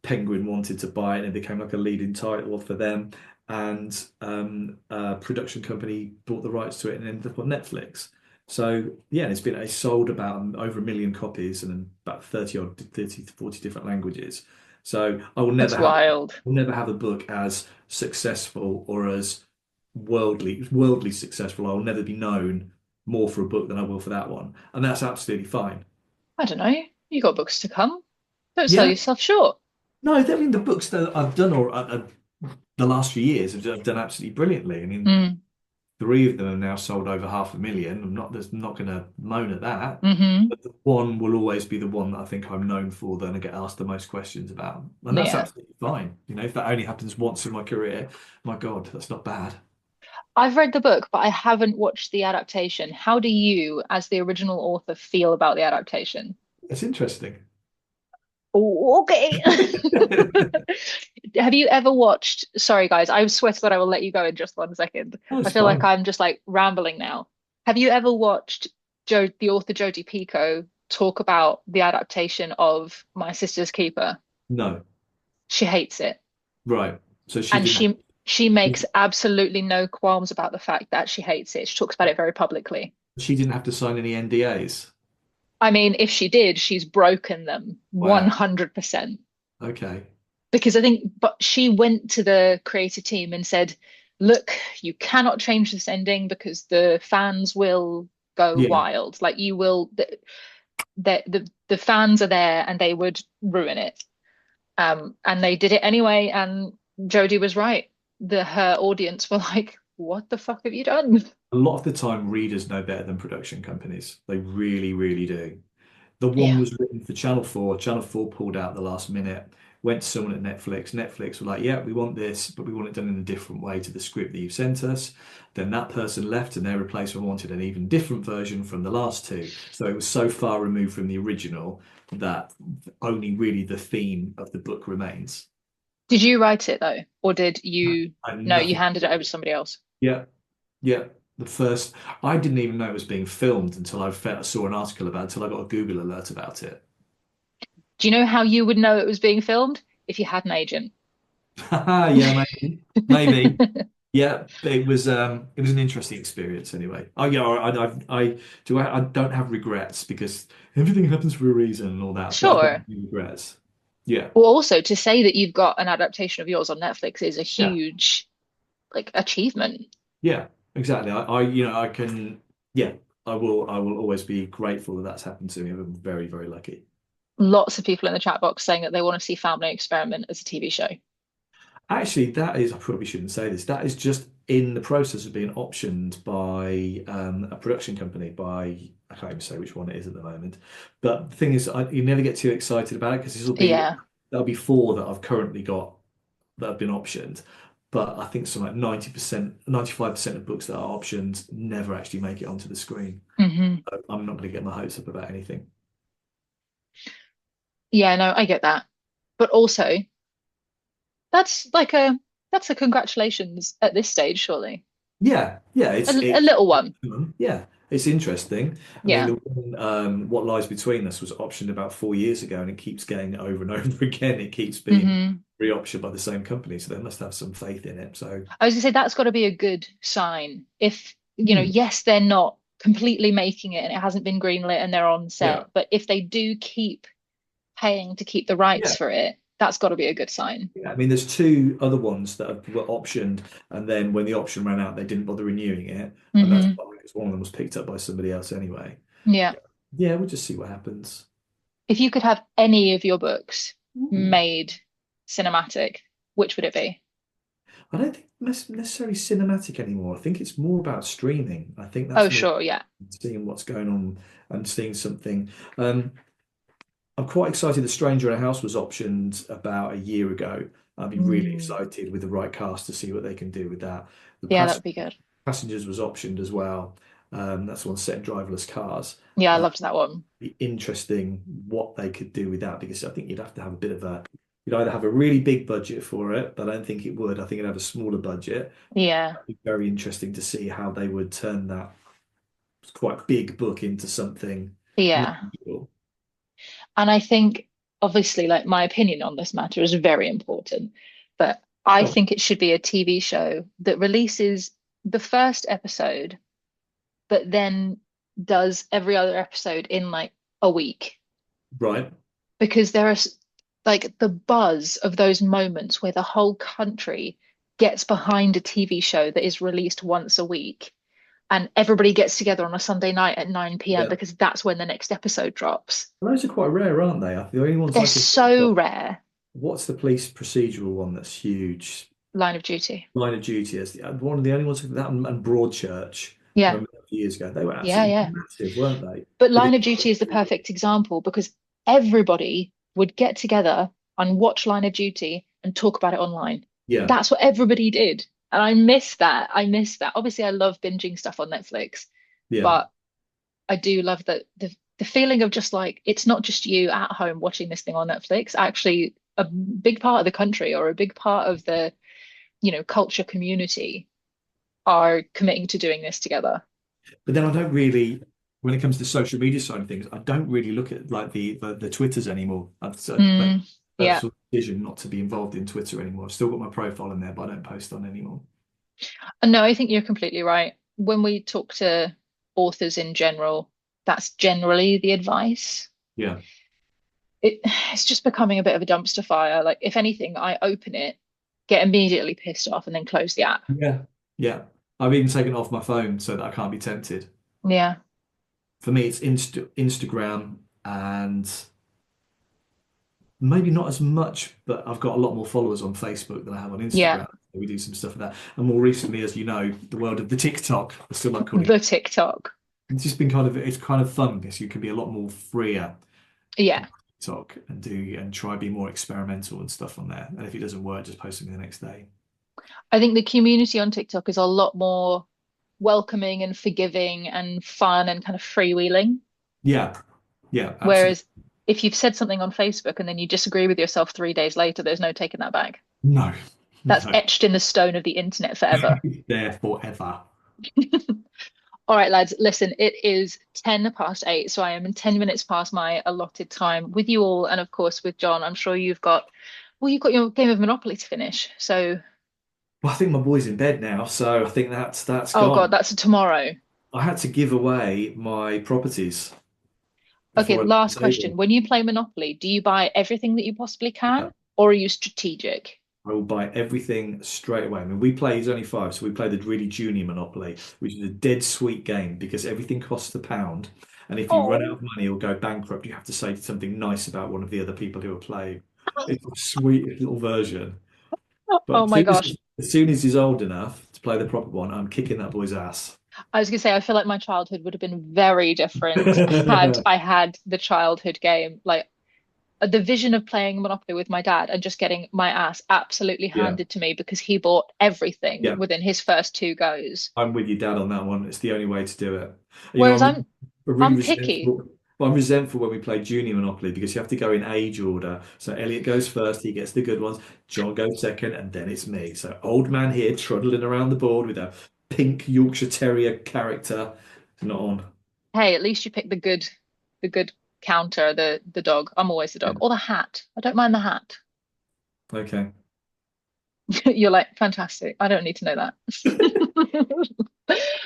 [SPEAKER 2] Penguin wanted to buy it and it became like a leading title for them. And a production company bought the rights to it and ended up on Netflix. So yeah, it's sold about over 1 million copies and about 30 to 40 different languages. So
[SPEAKER 1] that's wild.
[SPEAKER 2] will never have a book as successful or as worldly successful. I will never be known more for a book than I will for that one, and that's absolutely fine.
[SPEAKER 1] I don't know. You got books to come. Don't sell
[SPEAKER 2] Yeah,
[SPEAKER 1] yourself short.
[SPEAKER 2] no, I mean the books that I've done or the last few years have done absolutely brilliantly. I mean,
[SPEAKER 1] Mm,
[SPEAKER 2] three of them have now sold over 500,000. I'm not going to moan at that.
[SPEAKER 1] hmm.
[SPEAKER 2] But the one will always be the one that I think I'm known for, that I get asked the most questions about. And that's
[SPEAKER 1] Yeah.
[SPEAKER 2] absolutely fine. If that only happens once in my career, my God, that's not bad.
[SPEAKER 1] I've read the book, but I haven't watched the adaptation. How do you, as the original author, feel about the adaptation?
[SPEAKER 2] It's interesting.
[SPEAKER 1] Oh, okay. Have you ever watched? Sorry, guys, I swear to God, I will let you go in just 1 second.
[SPEAKER 2] Oh,
[SPEAKER 1] I
[SPEAKER 2] it's
[SPEAKER 1] feel like
[SPEAKER 2] fine.
[SPEAKER 1] I'm just like rambling now. Have you ever watched the author Jodi Picoult talk about the adaptation of My Sister's Keeper?
[SPEAKER 2] No.
[SPEAKER 1] She hates it,
[SPEAKER 2] Right. So she
[SPEAKER 1] and
[SPEAKER 2] didn't have,
[SPEAKER 1] she makes absolutely no qualms about the fact that she hates it. She talks about it very publicly.
[SPEAKER 2] she didn't have to sign any NDAs.
[SPEAKER 1] I mean, if she did, she's broken them
[SPEAKER 2] Wow.
[SPEAKER 1] 100%.
[SPEAKER 2] Okay.
[SPEAKER 1] Because I think, but she went to the creative team and said, look, you cannot change this ending because the fans will go
[SPEAKER 2] Yeah.
[SPEAKER 1] wild. Like you will, the fans are there and they would ruin it. And they did it anyway. And Jodie was right. Her audience were like, what the fuck have you done?
[SPEAKER 2] a lot of the time readers know better than production companies. They really, really do. The one
[SPEAKER 1] Yeah.
[SPEAKER 2] was written for Channel 4. Channel 4 pulled out the last minute, went to someone at Netflix. Netflix were like, yeah, we want this, but we want it done in a different way to the script that you've sent us. Then that person left and their replacement wanted an even different version from the last two. So it was so far removed from the original that only really the theme of the book remains.
[SPEAKER 1] Did you write it though, or did you?
[SPEAKER 2] And
[SPEAKER 1] No, you
[SPEAKER 2] nothing.
[SPEAKER 1] handed it over to somebody else.
[SPEAKER 2] Yeah, yeah. The first, I didn't even know it was being filmed until saw an article about it, until I got a Google alert about it.
[SPEAKER 1] Do you know how you would know it was being filmed? If you had an agent.
[SPEAKER 2] Yeah, maybe, maybe. Yeah, it was an interesting experience anyway. Oh yeah, I don't have regrets because everything happens for a reason and all that, but I don't have
[SPEAKER 1] Sure.
[SPEAKER 2] any regrets. Yeah,
[SPEAKER 1] Well, also to say that you've got an adaptation of yours on Netflix is a
[SPEAKER 2] yeah,
[SPEAKER 1] huge like achievement.
[SPEAKER 2] yeah, exactly. I can, yeah, I will always be grateful that that's happened to me. I'm very, very lucky.
[SPEAKER 1] Lots of people in the chat box saying that they want to see Family Experiment as a TV show.
[SPEAKER 2] Actually, that is, I probably shouldn't say this, that is just in the process of being optioned by a production company by, I can't even say which one it is at the moment. But the thing is, you never get too excited about it because
[SPEAKER 1] Yeah.
[SPEAKER 2] there'll be four that I've currently got that have been optioned. But I think some like 90%, 95% of books that are optioned never actually make it onto the screen.
[SPEAKER 1] Hmm.
[SPEAKER 2] So I'm not going to get my hopes up about anything.
[SPEAKER 1] Yeah, no, I get that. But also, that's like a that's a congratulations at this stage, surely.
[SPEAKER 2] Yeah, yeah,
[SPEAKER 1] A
[SPEAKER 2] it's
[SPEAKER 1] little one.
[SPEAKER 2] yeah, it's interesting. I mean,
[SPEAKER 1] Yeah.
[SPEAKER 2] What Lies Between Us was optioned about 4 years ago, and it keeps getting over and over again. It keeps being
[SPEAKER 1] Hmm.
[SPEAKER 2] re-optioned by the same company, so they must have some faith in it. So,
[SPEAKER 1] I was gonna say that's got to be a good sign. If,
[SPEAKER 2] hmm,
[SPEAKER 1] yes, they're not completely making it and it hasn't been greenlit and they're on
[SPEAKER 2] yeah,
[SPEAKER 1] set, but if they do keep paying to keep the rights
[SPEAKER 2] yeah,
[SPEAKER 1] for it, that's got to be a good sign.
[SPEAKER 2] yeah. I mean, there's two other ones that were optioned, and then when the option ran out, they didn't bother renewing it, and that's
[SPEAKER 1] Hmm.
[SPEAKER 2] fine because one of them was picked up by somebody else anyway.
[SPEAKER 1] Yeah.
[SPEAKER 2] Yeah, we'll just see what happens.
[SPEAKER 1] If you could have any of your books
[SPEAKER 2] Ooh.
[SPEAKER 1] made cinematic, which would it be?
[SPEAKER 2] I don't think necessarily cinematic anymore. I think it's more about streaming. I think
[SPEAKER 1] Oh,
[SPEAKER 2] that's more
[SPEAKER 1] sure, yeah.
[SPEAKER 2] seeing what's going on and seeing something. Um, I'm quite excited that Stranger in a House was optioned about a year ago. I'd be really
[SPEAKER 1] Mm.
[SPEAKER 2] excited with the right cast to see what they can do with that. The
[SPEAKER 1] Yeah, that would be good.
[SPEAKER 2] Passengers was optioned as well. That's one set in driverless cars.
[SPEAKER 1] Yeah, I
[SPEAKER 2] Uh,
[SPEAKER 1] loved that one.
[SPEAKER 2] be interesting what they could do with that because I think you'd have to have a bit of a you'd either have a really big budget for it, but I don't think it would. I think it'd have a smaller budget.
[SPEAKER 1] Yeah,
[SPEAKER 2] It'd be very interesting to see how they would turn that quite big book into something
[SPEAKER 1] yeah.
[SPEAKER 2] real.
[SPEAKER 1] And I think, obviously, like my opinion on this matter is very important, but I
[SPEAKER 2] Oh,
[SPEAKER 1] think it should be a TV show that releases the first episode, but then does every other episode in like a week.
[SPEAKER 2] right.
[SPEAKER 1] Because there is like the buzz of those moments where the whole country gets behind a TV show that is released once a week and everybody gets together on a Sunday night at 9 p.m.
[SPEAKER 2] Yeah.
[SPEAKER 1] because that's when the next episode drops.
[SPEAKER 2] Those are quite rare, aren't they? The only ones
[SPEAKER 1] They're
[SPEAKER 2] I can think
[SPEAKER 1] so
[SPEAKER 2] of.
[SPEAKER 1] rare.
[SPEAKER 2] What's the police procedural one that's huge?
[SPEAKER 1] Line of Duty.
[SPEAKER 2] Line of Duty is one of the only ones that and Broadchurch. I
[SPEAKER 1] Yeah,
[SPEAKER 2] remember a few years ago. They were
[SPEAKER 1] yeah,
[SPEAKER 2] absolutely
[SPEAKER 1] yeah.
[SPEAKER 2] massive, weren't they?
[SPEAKER 1] But
[SPEAKER 2] Because
[SPEAKER 1] Line of Duty is the perfect example because everybody would get together and watch Line of Duty and talk about it online.
[SPEAKER 2] yeah,
[SPEAKER 1] That's what everybody did. And I miss that. I miss that. Obviously, I love binging stuff on Netflix,
[SPEAKER 2] yeah.
[SPEAKER 1] but I do love that the feeling of just like it's not just you at home watching this thing on Netflix. Actually, a big part of the country or a big part of the, culture community are committing to doing this together.
[SPEAKER 2] But then I don't really, when it comes to social media side of things, I don't really look at like the Twitters anymore. I've made
[SPEAKER 1] Mm,
[SPEAKER 2] a
[SPEAKER 1] yeah.
[SPEAKER 2] personal decision not to be involved in Twitter anymore. I've still got my profile in there, but I don't post on anymore.
[SPEAKER 1] And no, I think you're completely right. When we talk to authors in general, that's generally the advice.
[SPEAKER 2] Yeah,
[SPEAKER 1] It's just becoming a bit of a dumpster fire. Like, if anything, I open it, get immediately pissed off, and then close the app.
[SPEAKER 2] yeah, yeah. I've even taken it off my phone so that I can't be tempted.
[SPEAKER 1] Yeah.
[SPEAKER 2] For me, it's Instagram and maybe not as much, but I've got a lot more followers on Facebook than I have on
[SPEAKER 1] Yeah.
[SPEAKER 2] Instagram. We do some stuff like that. And more recently, as you know, the world of the TikTok, I still like calling
[SPEAKER 1] The
[SPEAKER 2] it.
[SPEAKER 1] TikTok.
[SPEAKER 2] It's just been it's kind of fun because you can be a lot more freer on
[SPEAKER 1] Yeah.
[SPEAKER 2] TikTok and try be more experimental and stuff on there. And if it doesn't work, just post something the next day.
[SPEAKER 1] I think the community on TikTok is a lot more welcoming and forgiving and fun and kind of freewheeling.
[SPEAKER 2] Yeah, yeah, absolutely.
[SPEAKER 1] Whereas if you've said something on Facebook and then you disagree with yourself 3 days later, there's no taking that back.
[SPEAKER 2] No,
[SPEAKER 1] That's
[SPEAKER 2] no,
[SPEAKER 1] etched in the stone of the internet forever.
[SPEAKER 2] there forever.
[SPEAKER 1] All right, lads, listen, it is 10 past 8, so I am 10 minutes past my allotted time with you all, and of course with John. I'm sure you've got your game of Monopoly to finish. So,
[SPEAKER 2] Well, I think my boy's in bed now, so I think that's
[SPEAKER 1] oh God,
[SPEAKER 2] gone.
[SPEAKER 1] that's a tomorrow.
[SPEAKER 2] I had to give away my properties
[SPEAKER 1] Okay,
[SPEAKER 2] before I left
[SPEAKER 1] last
[SPEAKER 2] the
[SPEAKER 1] question.
[SPEAKER 2] table.
[SPEAKER 1] When you play Monopoly, do you buy everything that you possibly
[SPEAKER 2] Yeah.
[SPEAKER 1] can, or are you strategic?
[SPEAKER 2] I will buy everything straight away. I mean, we play, he's only five, so we play the really junior Monopoly, which is a dead sweet game because everything costs a pound. And if you run out
[SPEAKER 1] Oh,
[SPEAKER 2] of money or go bankrupt, you have to say something nice about one of the other people who are playing. It's a sweet little version. But
[SPEAKER 1] oh my gosh.
[SPEAKER 2] as soon as he's old enough to play the proper one, I'm kicking that boy's ass.
[SPEAKER 1] I was gonna say, I feel like my childhood would have been very different had I had the childhood game. Like the vision of playing Monopoly with my dad and just getting my ass absolutely
[SPEAKER 2] Yeah,
[SPEAKER 1] handed to me because he bought everything
[SPEAKER 2] yeah.
[SPEAKER 1] within his first two goes.
[SPEAKER 2] I'm with your dad on that one. It's the only way to do it. You know,
[SPEAKER 1] Whereas
[SPEAKER 2] I'm really
[SPEAKER 1] I'm picky.
[SPEAKER 2] resentful. Well, I'm resentful when we play Junior Monopoly because you have to go in age order. So Elliot goes first, he gets the good ones. John goes second, and then it's me. So old man here trundling around the board with a pink Yorkshire Terrier character. Not on.
[SPEAKER 1] Hey, at least you pick the good counter, the dog. I'm always the
[SPEAKER 2] Yeah.
[SPEAKER 1] dog. Or the hat. I don't mind the hat.
[SPEAKER 2] Okay.
[SPEAKER 1] You're like, fantastic. I don't need to know that.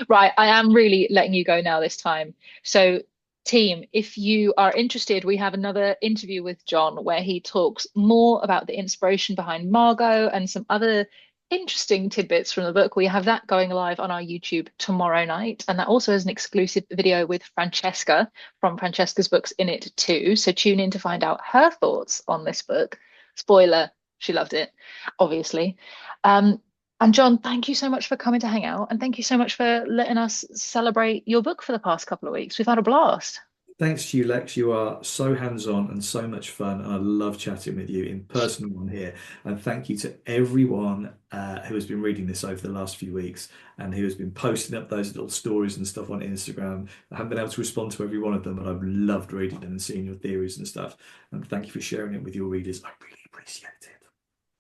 [SPEAKER 1] Right, I am really letting you go now this time. So, team, if you are interested, we have another interview with John where he talks more about the inspiration behind Margot and some other interesting tidbits from the book. We have that going live on our YouTube tomorrow night, and that also has an exclusive video with Francesca from Francesca's Books in it too. So tune in to find out her thoughts on this book. Spoiler, she loved it, obviously. Um, and John, thank you so much for coming to hang out, and thank you so much for letting us celebrate your book for the past couple of weeks. We've had a blast.
[SPEAKER 2] Thanks to you, Lex. You are so hands-on and so much fun, and I love chatting with you in person on here. And thank you to everyone who has been reading this over the last few weeks and who has been posting up those little stories and stuff on Instagram. I haven't been able to respond to every one of them, but I've loved reading them and seeing your theories and stuff. And thank you for sharing it with your readers. I really appreciate it.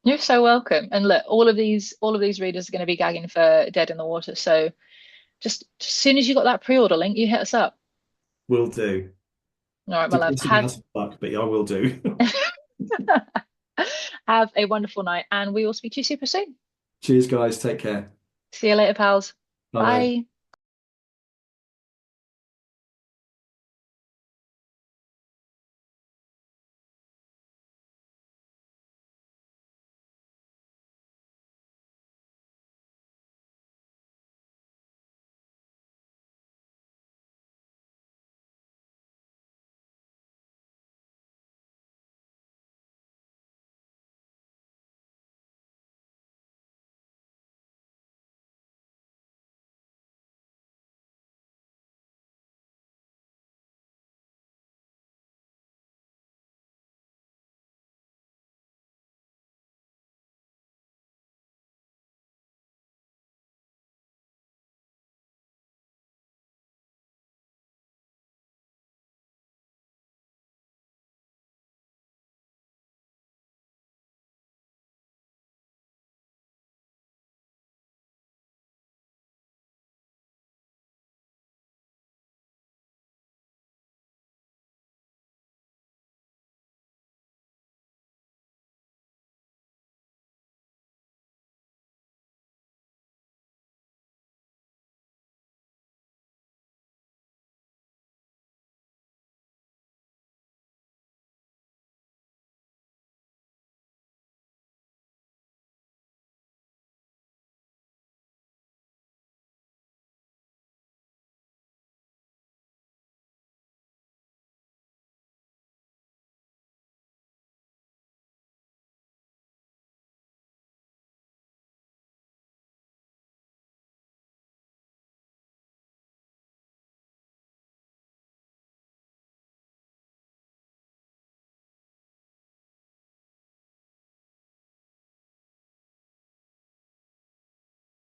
[SPEAKER 1] You're so welcome. And look, all of these readers are going to be gagging for Dead in the Water. So just as soon as you got that pre-order link, you hit us up.
[SPEAKER 2] Will do.
[SPEAKER 1] All right, my love.
[SPEAKER 2] Depressing as fuck, but yeah, I will do.
[SPEAKER 1] Have a wonderful night, and we will speak to you super soon.
[SPEAKER 2] Cheers, guys. Take care.
[SPEAKER 1] See you later, pals.
[SPEAKER 2] Bye bye.
[SPEAKER 1] Bye.